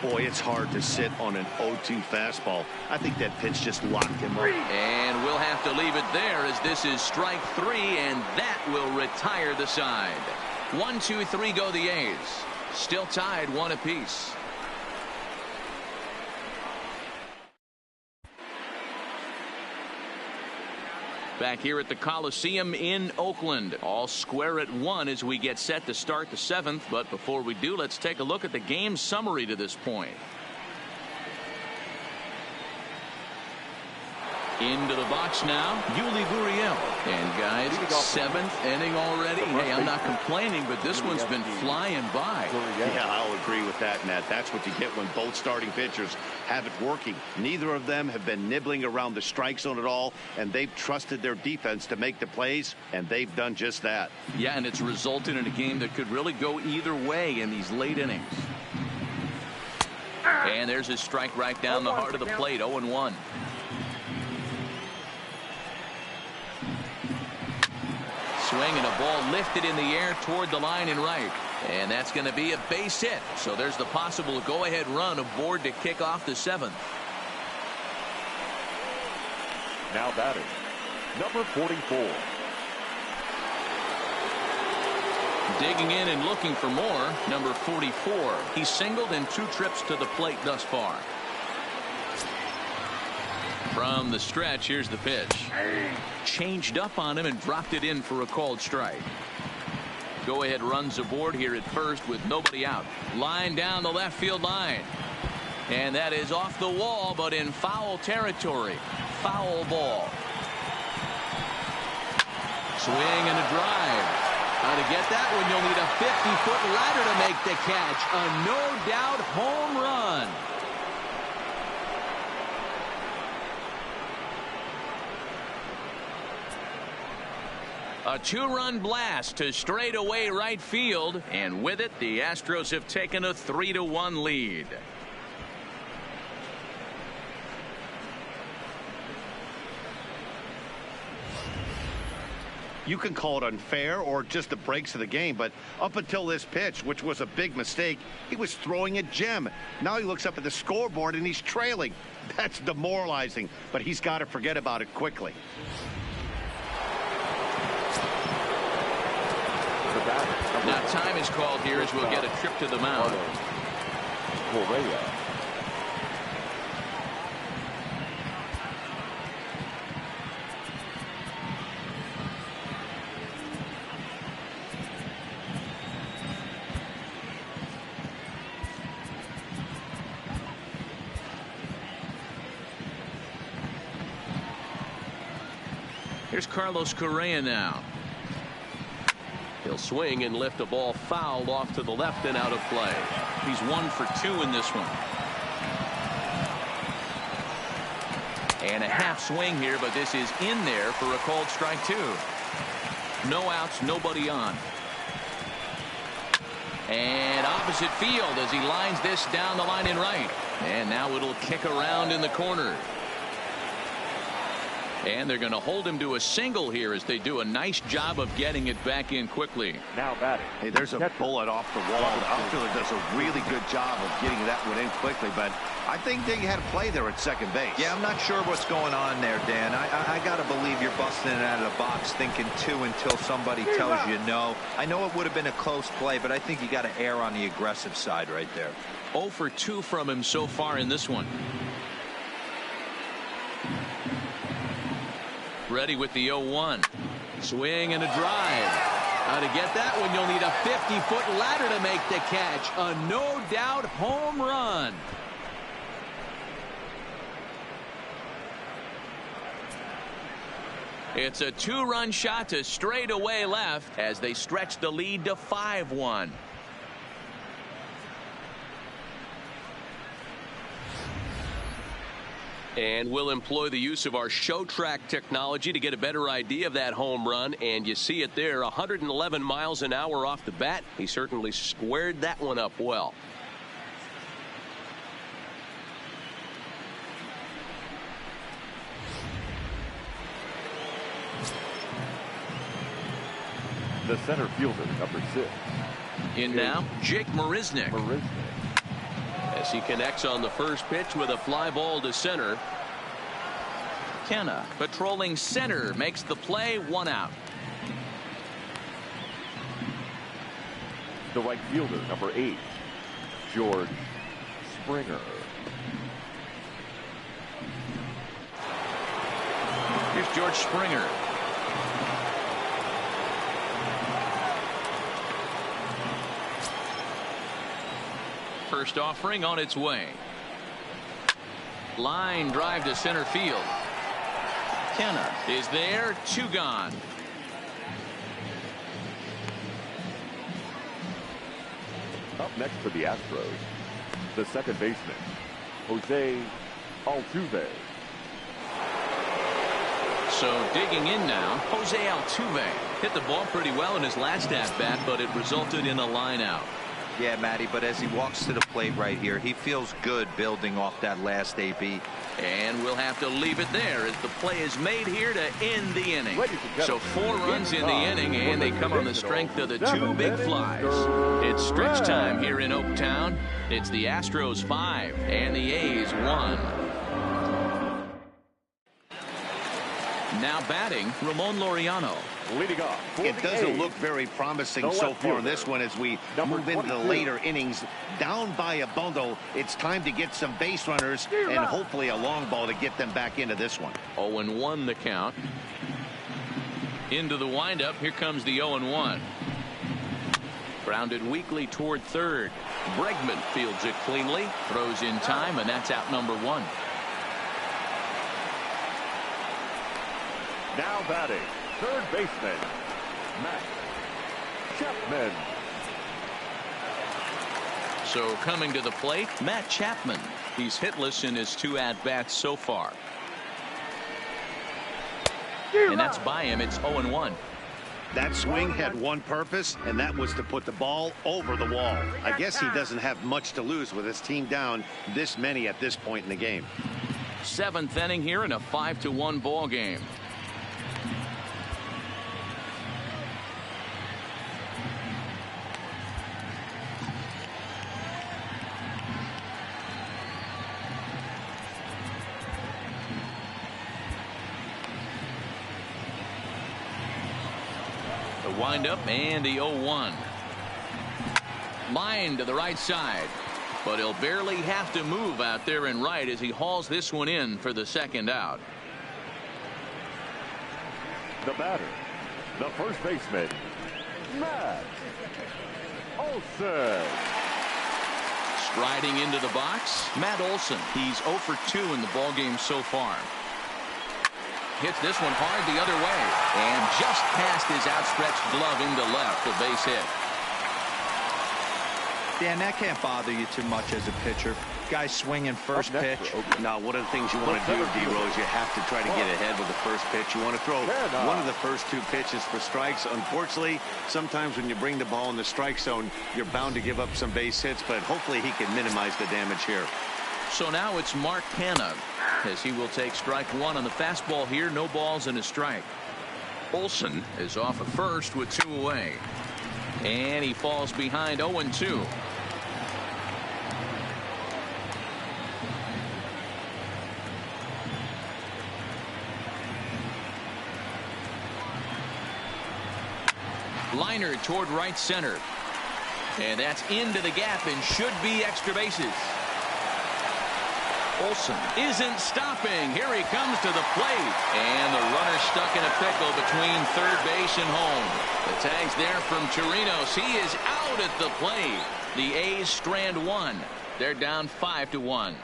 Boy, it's hard to sit on an 0-2 fastball. I think that pitch just locked him up. And we'll have to leave it there, as this is strike 3, and that will retire the side. 1, 2, 3 go the A's. Still tied 1 apiece. Back here at the Coliseum in Oakland, all square at 1 as we get set to start the 7th. But before we do, let's take a look at the game summary to this point. Into the box now, Yuli Gurriel. And guys, 7th inning already. Hey, I'm not complaining, but this one's been flying by. Yeah, I'll agree with that, Matt. That's what you get when both starting pitchers have it working. Neither of them have been nibbling around the strike zone at all, and they've trusted their defense to make the plays, and they've done just that. Yeah, and it's resulted in a game that could really go either way in these late innings. And there's his strike right down the heart of the plate, 0-1. Swing and a ball lifted in the air toward the line and right. And that's going to be a base hit. So there's the possible go-ahead run aboard to kick off the 7th. Now batting, number 44. Digging in and looking for more, number 44. He's singled in 2 trips to the plate thus far. From the stretch, here's the pitch. Changed up on him and dropped it in for a called strike. Go-ahead runs aboard here at first with nobody out. Line down the left field line. And that is off the wall, but in foul territory. Foul ball. Swing and a drive. Now to get that one, you'll need a 50-foot ladder to make the catch. A no-doubt home run. A two-run blast to straightaway right field, and with it, the Astros have taken a 3-1 lead. You can call it unfair or just the breaks of the game, but up until this pitch, which was a big mistake, he was throwing a gem. Now he looks up at the scoreboard and he's trailing. That's demoralizing, but he's got to forget about it quickly. Now time is called here as we'll get a trip to the mound. Here's Carlos Correa now. He'll swing and lift a ball fouled off to the left and out of play. He's 1 for 2 in this one. And a half swing here, but this is in there for a called strike 2. No outs, nobody on. And opposite field as he lines this down the line in right. And now it'll kick around in the corner. And they're going to hold him to a single here as they do a nice job of getting it back in quickly. Now batting. Hey, there's a bullet off the wall. The outfielder does a really good job of getting that one in quickly, but I think they had a play there at second base. Yeah, I'm not sure what's going on there, Dan. I got to believe you're busting it out of the box thinking 2 until somebody tells you no. I know it would have been a close play, but I think you got to err on the aggressive side right there. 0 for 2 from him so far in this one. Ready with the 0-1. Swing and a drive. Now to get that one, you'll need a 50-foot ladder to make the catch. A no-doubt home run. It's a 2-run shot to straightaway left as they stretch the lead to 5-1. And we'll employ the use of our show track technology to get a better idea of that home run. And you see it there, 111 miles an hour off the bat. He certainly squared that one up well. The center fielder, number 6. In now, Jake Marisnick. As he connects on the first pitch with a fly ball to center. Kenna patrolling center makes the play, 1 out. The right fielder, number 8, George Springer. Here's George Springer. First offering on its way. Line drive to center field. Kenna is there, 2 gone. Up next for the Astros, the second baseman, Jose Altuve. So digging in now, Jose Altuve hit the ball pretty well in his last at bat, but it resulted in a line out. Yeah, Matty, but as he walks to the plate right here, he feels good building off that last AB. And we'll have to leave it there as the play is made here to end the inning. So 4 runs in the inning, and they come on the strength of the 2 big flies. It's stretch time here in Oaktown. It's the Astros 5 and the A's 1. Now batting, Ramon Laureano. Leading off. It doesn't look very promising so far in this one as we move into the later innings. Down by a bundle, it's time to get some base runners and hopefully a long ball to get them back into this one. 0-1 the count. Into the windup. Here comes the 0-1. Grounded weakly toward third. Bregman fields it cleanly, throws in time, and that's out number 1. Now batting, third baseman, Matt Chapman. So coming to the plate, Matt Chapman. He's hitless in his 2 at-bats so far. And that's by him. It's 0-1. That swing had one purpose, and that was to put the ball over the wall. I guess he doesn't have much to lose with his team down this many at this point in the game. 7th inning here in a 5-1 ball game. Wind up and the 0-1. Line to the right side, but he'll barely have to move out there in right as he hauls this one in for the 2nd out. The batter, the first baseman, Matt Olson. Striding into the box, Matt Olson. He's 0 for 2 in the ballgame so far. Hits this one hard the other way and just past his outstretched glove into left. A base hit. Dan, that can't bother you too much as a pitcher. Guy swinging first pitch. Now, one of the things you want to do, D-Rose, you have to try to get ahead with the first pitch. You want to throw one of the first 2 pitches for strikes. Unfortunately, sometimes when you bring the ball in the strike zone, you're bound to give up some base hits, but hopefully he can minimize the damage here. So now it's Mark Canha as he will take strike 1 on the fastball here. No balls and a strike. Olson is off at first with 2 away. And he falls behind 0-2. Liner toward right center. And that's into the gap and should be extra bases. Olson isn't stopping. Here he comes to the plate. And the runner stuck in a pickle between third base and home. The tag's there from Chirinos. He is out at the plate. The A's strand 1. They're down 5-1.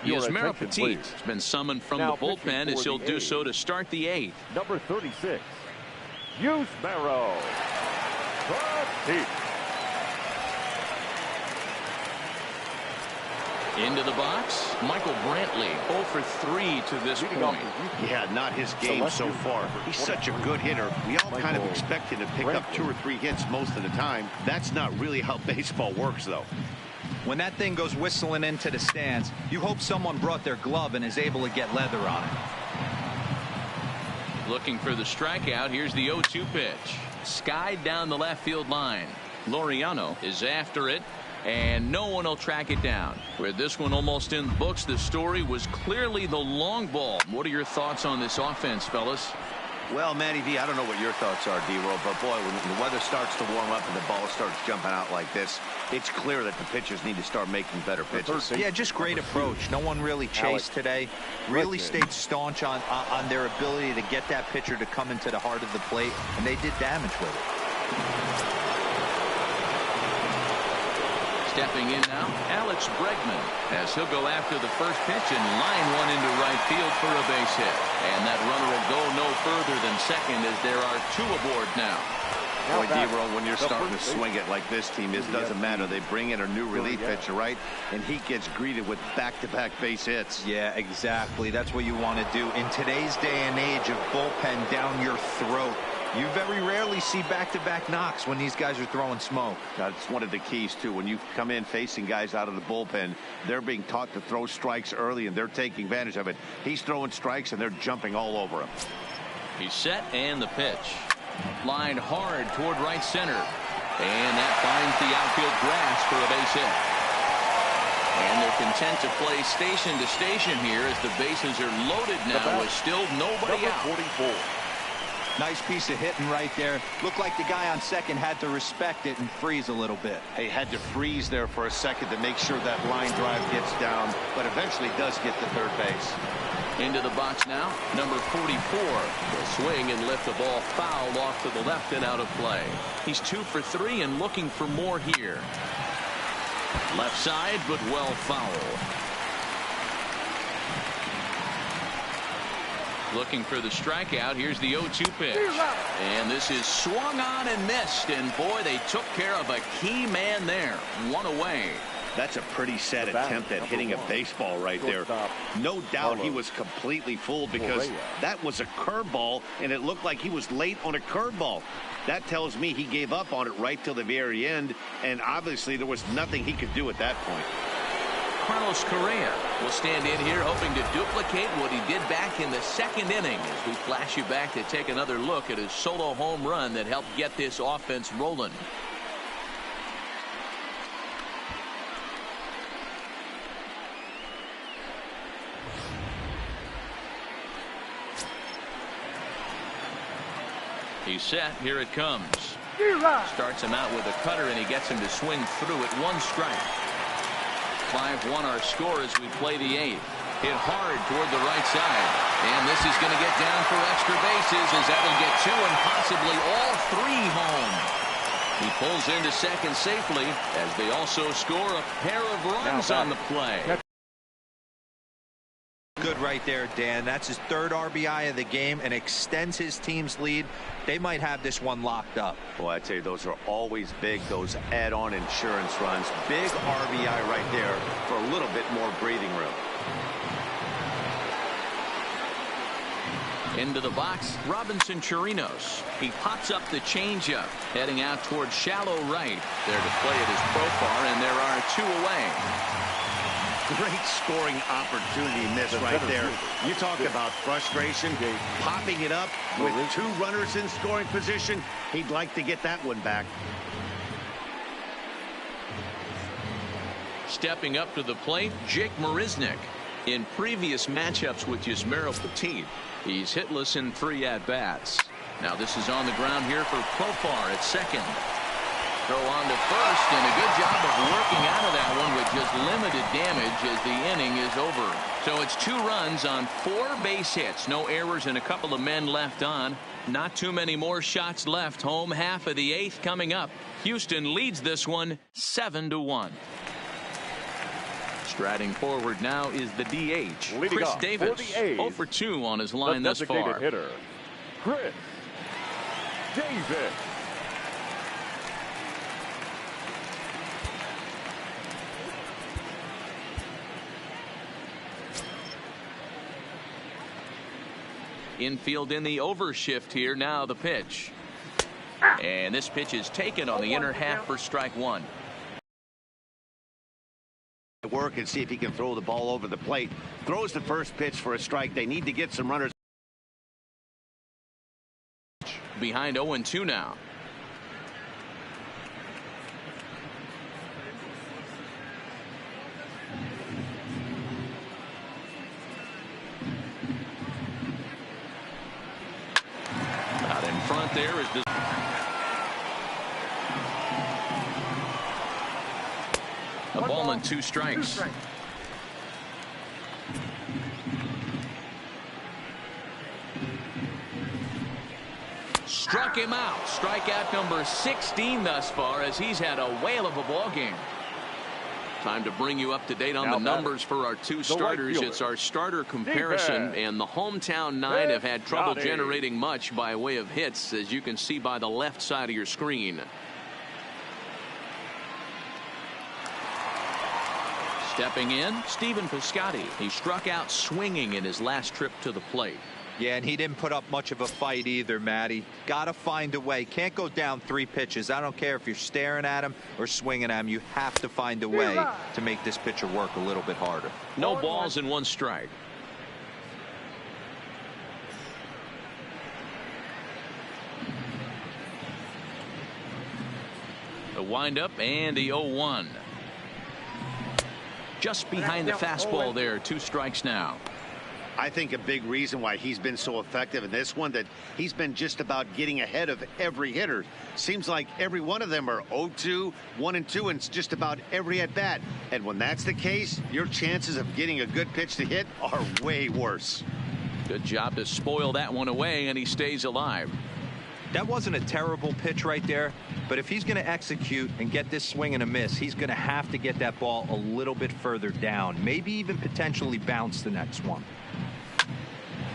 Yasmero Petit has been summoned from the bullpen as he'll do so to start the 8th. Number 36, Yasmero Petit. Into the box, Michael Brantley 0 for 3 to this point. Yeah, not his game so far. He's such a good hitter. We all kind of expect him to pick up 2 or 3 hits most of the time. That's not really how baseball works, though. When that thing goes whistling into the stands, you hope someone brought their glove and is able to get leather on it. Looking for the strikeout. Here's the 0-2 pitch. Skied down the left field line. Laureano is after it, and no one will track it down. With this one almost in the books, the story was clearly the long ball. What are your thoughts on this offense, fellas? Well, Matty V, I don't know what your thoughts are, D-Roll, but boy, when the weather starts to warm up and the ball starts jumping out like this, it's clear that the pitchers need to start making better pitches. Yeah, just great approach. No one really chased today. Really stayed staunch on their ability to get that pitcher to come into the heart of the plate, and they did damage with it. Stepping in now, Alex Bregman, as he'll go after the first pitch and line one into right field for a base hit. And that runner will go no further than second as there are 2 aboard now. Boy, D-Roll, when you're starting to swing it like this team is, doesn't matter. They bring in a new relief pitcher, right? And he gets greeted with back-to-back base hits. Yeah, exactly. That's what you want to do. In today's day and age of bullpen down your throat, you very rarely see back-to-back knocks when these guys are throwing smoke. That's one of the keys, too. When you come in facing guys out of the bullpen, they're being taught to throw strikes early, and they're taking advantage of it. He's throwing strikes, and they're jumping all over him. He's set, and the pitch. Lined hard toward right center. And that finds the outfield grass for a base hit. And they're content to play station to station here as the bases are loaded now with still nobody out. 44. Nice piece of hitting right there. Looked like the guy on second had to respect it and freeze a little bit. He had to freeze there for a second to make sure that line drive gets down, but eventually does get to third base. Into the box now, number 44. Will swing and lift the ball foul off to the left and out of play. He's 2 for 3 and looking for more here. Left side, but well foul. Looking for the strikeout. Here's the 0-2 pitch. And this is swung on and missed. And boy, they took care of a key man there. 1 away. That's a pretty sad attempt at hitting a baseball right there. No doubt he was completely fooled because that was a curveball, and it looked like he was late on a curveball. That tells me he gave up on it right till the very end, and obviously there was nothing he could do at that point. Carlos Correa will stand in here hoping to duplicate what he did back in the second inning as we flash you back to take another look at his solo home run that helped get this offense rolling. He's set. Here it comes. Starts him out with a cutter, and he gets him to swing through it. 1 strike. 5-1 our score as we play the 8th. Hit hard toward the right side. And this is going to get down for extra bases as that'll get 2 and possibly all 3 home. He pulls into second safely as they also score a pair of runs on the play. Good right there, Dan. That's his 3rd RBI of the game and extends his team's lead. They might have this one locked up. Boy, I'd say those are always big, those add-on insurance runs. Big RBI right there for a little bit more breathing room. Into the box, Robinson Chirinos. He pops up the changeup, heading out towards shallow right. There to play it is Profar, and there are 2 away. Great scoring opportunity missed right there. You talk about frustration, popping it up with 2 runners in scoring position. He'd like to get that one back. Stepping up to the plate, Jake Marisnick. In previous matchups with Yusmeiro Petit, he's hitless in 3 at-bats. Now this is on the ground here for Profar at second. Throw on to first, and a good job of working out of that one with just limited damage as the inning is over. So it's 2 runs on 4 base hits. No errors and a couple of men left on. Not too many more shots left. Home half of the 8th coming up. Houston leads this one 7-1. Striding forward now is the DH, Chris Davis. 0 for 2 on his line thus far. Hitter, Chris Davis. Infield in the overshift here. Now the pitch. And this pitch is taken on the inner half for strike 1. Work and see if he can throw the ball over the plate. Throws the first pitch for a strike. They need to get some runners. Behind 0-2 now. Out in front there is the a ball and 2 strikes. Struck him out. Strikeout number 16 thus far as he's had a whale of a ball game. Time to bring you up to date on the numbers for our 2 starters. It's our starter comparison, and the hometown 9 have had trouble generating much by way of hits, as you can see by the left side of your screen. Stepping in, Stephen Piscotty. He struck out swinging in his last trip to the plate. Yeah, and he didn't put up much of a fight either, Matty. Got to find a way. Can't go down 3 pitches. I don't care if you're staring at him or swinging at him. You have to find a way to make this pitcher work a little bit harder. No balls and 1 strike. The windup and the 0-1. Just behind the fastball there. 2 strikes now. I think a big reason why he's been so effective in this one, that he's been just about getting ahead of every hitter. Seems like every one of them are 0-2, 1-2, and just about every at bat. And when that's the case, your chances of getting a good pitch to hit are way worse. Good job to spoil that one away, and he stays alive. That wasn't a terrible pitch right there, but if he's going to execute and get this swing and a miss, he's going to have to get that ball a little bit further down, maybe even potentially bounce the next one.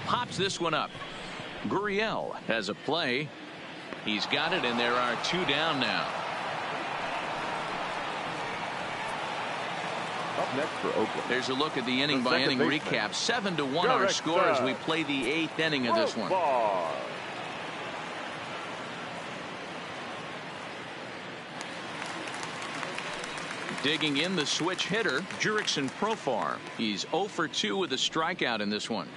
Pops this one up. Gurriel has a play. He's got it, and there are 2 down now. Up next for Oakland. There's a look at the inning by inning recap. 7-1 our score as we play the 8th inning of this one. Digging in the switch hitter, Jurickson Profar. He's 0 for 2 with a strikeout in this one.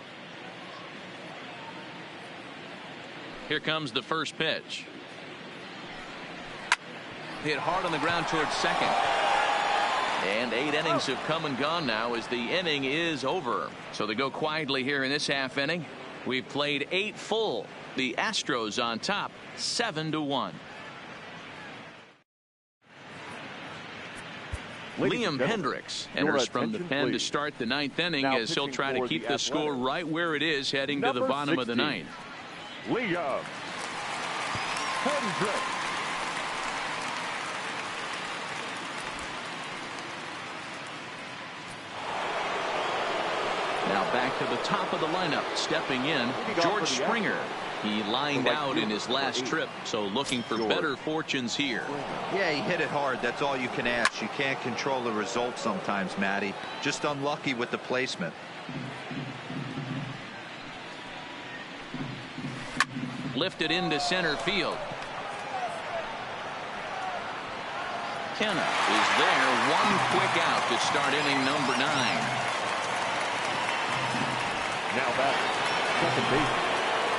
Here comes the first pitch. Hit hard on the ground towards second. And 8 innings have come and gone now as the inning is over. So they go quietly here in this half inning. We've played 8 full. The Astros on top, 7-1. Liam Hendricks enters from the pen to start the 9th inning as he'll try to keep the score right where it is heading to the bottom of the 9th. Liam Hendricks. Now back to the top of the lineup, stepping in, George Springer. He lined out in his last trip, so looking for better fortunes here. Yeah, he hit it hard. That's all you can ask. You can't control the result sometimes, Matty. Just unlucky with the placement. Lifted into center field. Kenna is there. One quick out to start inning number 9. Now back, second base.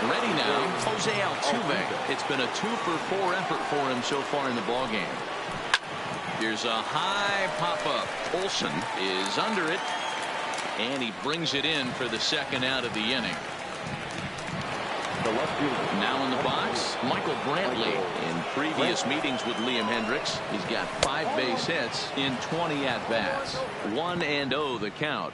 Ready now, Jose Altuve. It's been a 2 for 4 effort for him so far in the ballgame. Here's a high pop-up. Olsen is under it, and he brings it in for the second out of the inning. Now in the box, Michael Brantley. In previous meetings with Liam Hendricks, he's got 5 base hits in 20 at-bats. 1-0 the count.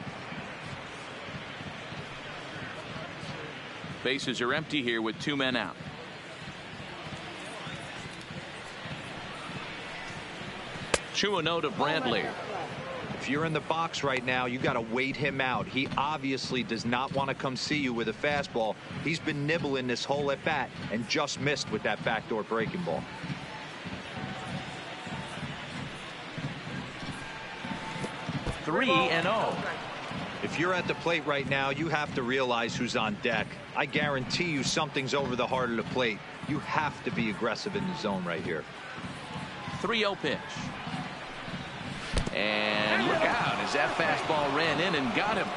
Bases are empty here with 2 men out. Two a note to Brantley. If you're in the box right now, you got to wait him out. He obviously does not want to come see you with a fastball. He's been nibbling this whole at bat and just missed with that backdoor breaking ball. Three and 0. If you're at the plate right now, you have to realize who's on deck. I guarantee you something's over the heart of the plate. You have to be aggressive in the zone right here. 3-0 pitch. And look out as that fastball ran in and got him.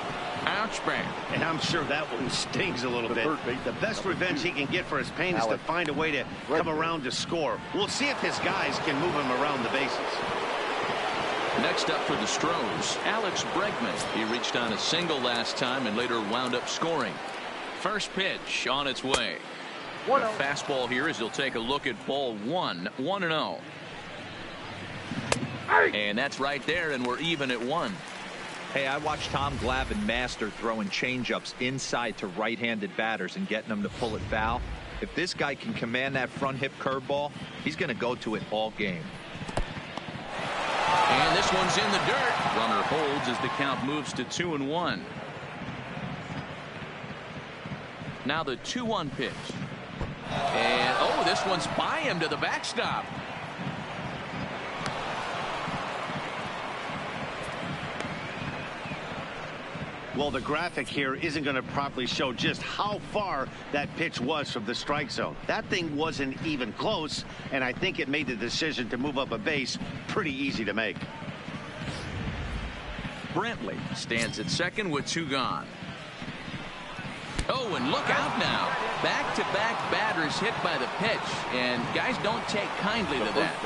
Ouch, man. And I'm sure that one stings a little bit. The best revenge he can get for his pain is to find a way to come around to score. We'll see if his guys can move him around the bases. Next up for the Astros, Alex Bregman. He reached on a single last time and later wound up scoring. First pitch on its way. A fastball here as he'll take a look at ball 1. 1-0. And that's right there, and we're even at 1. Hey, I watched Tom Glavine master throwing changeups inside to right-handed batters and getting them to pull it foul. If this guy can command that front hip curveball, he's going to go to it all game. And this one's in the dirt. Runner holds as the count moves to 2-1. Now the 2-1 pitch. And oh, this one's by him to the backstop. Well, the graphic here isn't going to properly show just how far that pitch was from the strike zone. That thing wasn't even close, and I think it made the decision to move up a base pretty easy to make. Brantley stands at second with 2 gone. Oh, Oh, and look out now. Back-to-back batters hit by the pitch, and guys don't take kindly to that.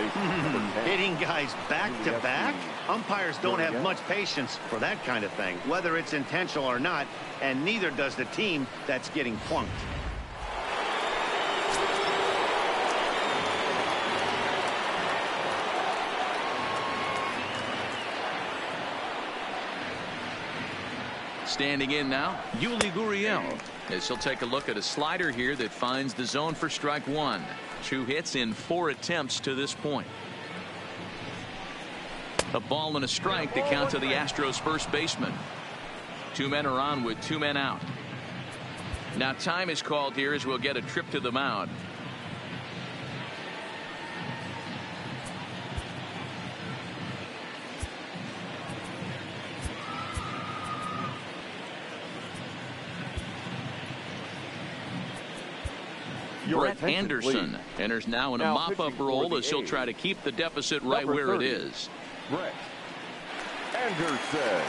Hitting guys back-to-back? Umpires don't have much patience for that kind of thing, whether it's intentional or not, and neither does the team that's getting plunked. Standing in now, Yuli Gurriel, as he'll take a look at a slider here that finds the zone for strike one. 2 hits in 4 attempts to this point. A ball and a strike to count to the Astros first baseman. 2 men are on with 2 men out. Now time is called here as we'll get a trip to the mound. Brett Anderson enters now in a mop-up role as he'll try to keep the deficit right where it is. Brett Anderson.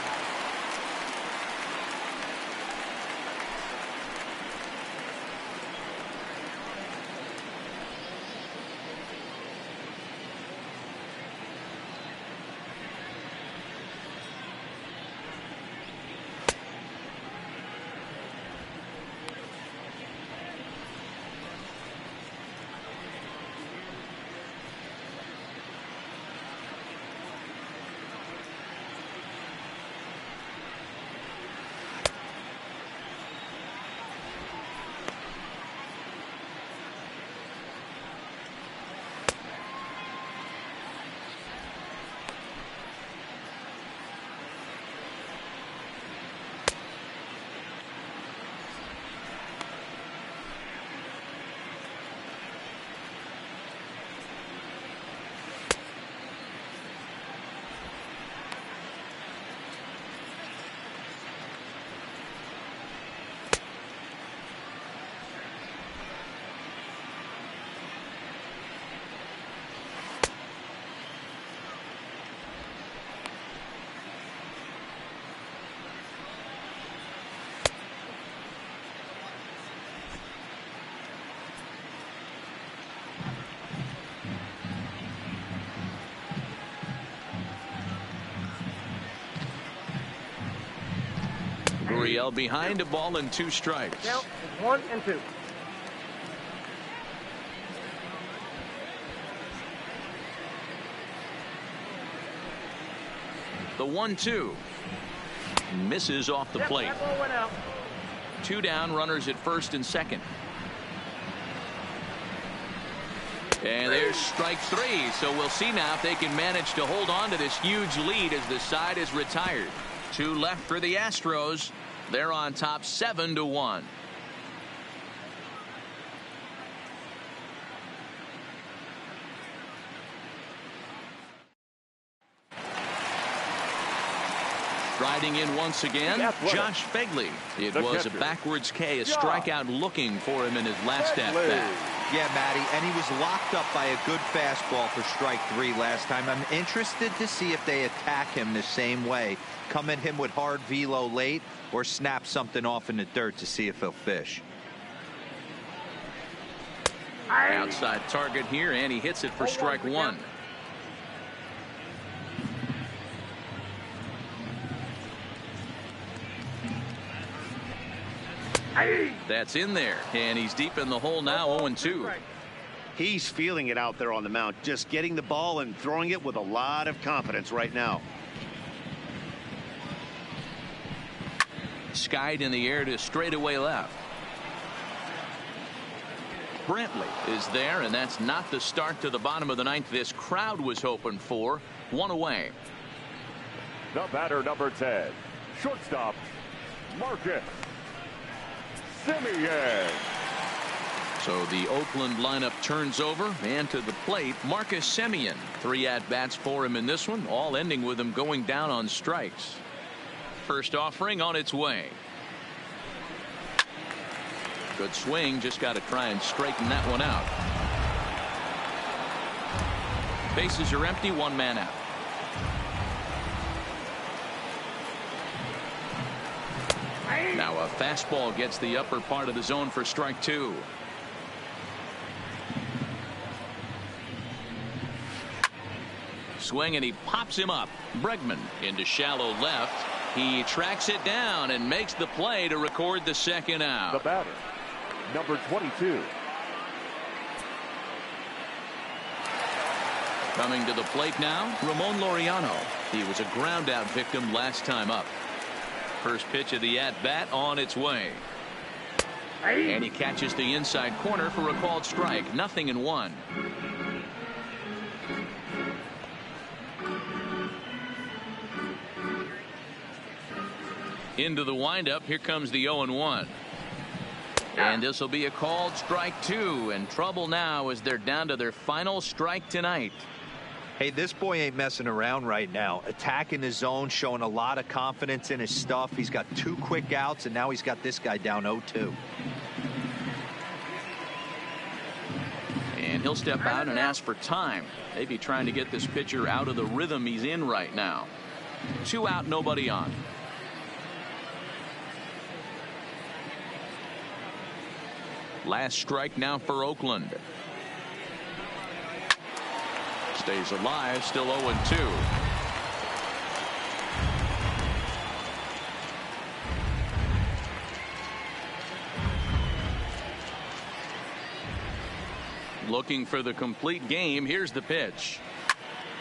Gurriel behind, a ball and 2 strikes. Count 1 and 2. The 1-2 misses off the plate. That ball went out. 2 down, runners at first and second. And there's strike 3. So we'll see now if they can manage to hold on to this huge lead as the side is retired. 2 left for the Astros. They're on top 7-1. Striding in once again, Josh Begley. It was a backwards K, a strikeout looking for him in his last at bat. Yeah, Matty, and he was locked up by a good fastball for strike 3 last time. I'm interested to see if they attack him the same way. Come at him with hard velo late or snap something off in the dirt to see if he'll fish. Outside target here, and he hits it for strike 1. That's in there, and he's deep in the hole now, 0-2. He's feeling it out there on the mound, just getting the ball and throwing it with a lot of confidence right now. Skied in the air to straightaway left. Brantley is there, and that's not the start to the bottom of the 9th this crowd was hoping for. 1 away. The batter, number 10, shortstop, Marcus Semien. So the Oakland lineup turns over, and to the plate, Marcus Semien. 3 at-bats for him in this one, all ending with him going down on strikes. First offering on its way. Good swing, just got to try and straighten that one out. Bases are empty, 1 man out. Now a fastball gets the upper part of the zone for strike 2. Swing, and he pops him up. Bregman into shallow left. He tracks it down and makes the play to record the second out. The batter, number 22. Coming to the plate now, Ramon Laureano. He was a ground out victim last time up. First pitch of the at-bat on its way. And he catches the inside corner for a called strike. 0-1. Into the windup. Here comes the 0-1. And this will be a called strike 2. And trouble now as they're down to their final strike tonight. Hey, this boy ain't messing around right now. Attacking his zone, showing a lot of confidence in his stuff. He's got 2 quick outs, and now he's got this guy down 0-2. And he'll step out and ask for time. Maybe trying to get this pitcher out of the rhythm he's in right now. 2 out, nobody on. Last strike now for Oakland. Stays alive, still 0-2. Looking for the complete game. Here's the pitch.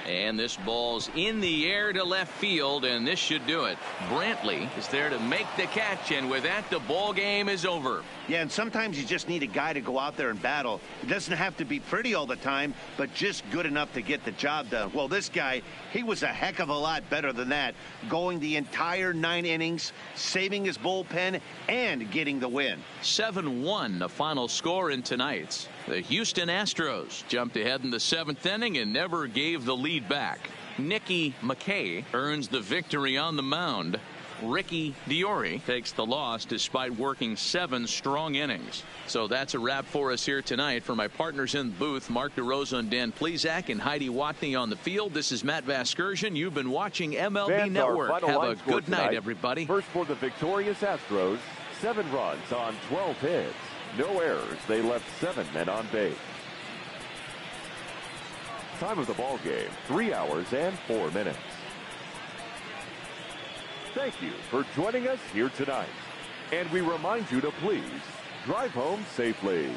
And this ball's in the air to left field, and this should do it. Brantley is there to make the catch, and with that, the ball game is over. Yeah, and sometimes you just need a guy to go out there and battle. It doesn't have to be pretty all the time, but just good enough to get the job done. Well, this guy, he was a heck of a lot better than that, going the entire 9 innings, saving his bullpen, and getting the win. 7-1, the final score in tonight's. The Houston Astros jumped ahead in the 7th inning and never gave the lead back. Nicky McKay earns the victory on the mound. Ricky Diori takes the loss despite working 7 strong innings. So that's a wrap for us here tonight. For my partners in the booth, Mark DeRosa and Dan Plezak, and Heidi Watney on the field, this is Matt Vasgersian. You've been watching MLB Fans, Network. Have a good night, tonight. everybody. First for the victorious Astros, 7 runs on 12 hits. No errors. They left 7 men on base. Time of the ball game, 3 hours and 4 minutes. Thank you for joining us here tonight. And we remind you to please drive home safely.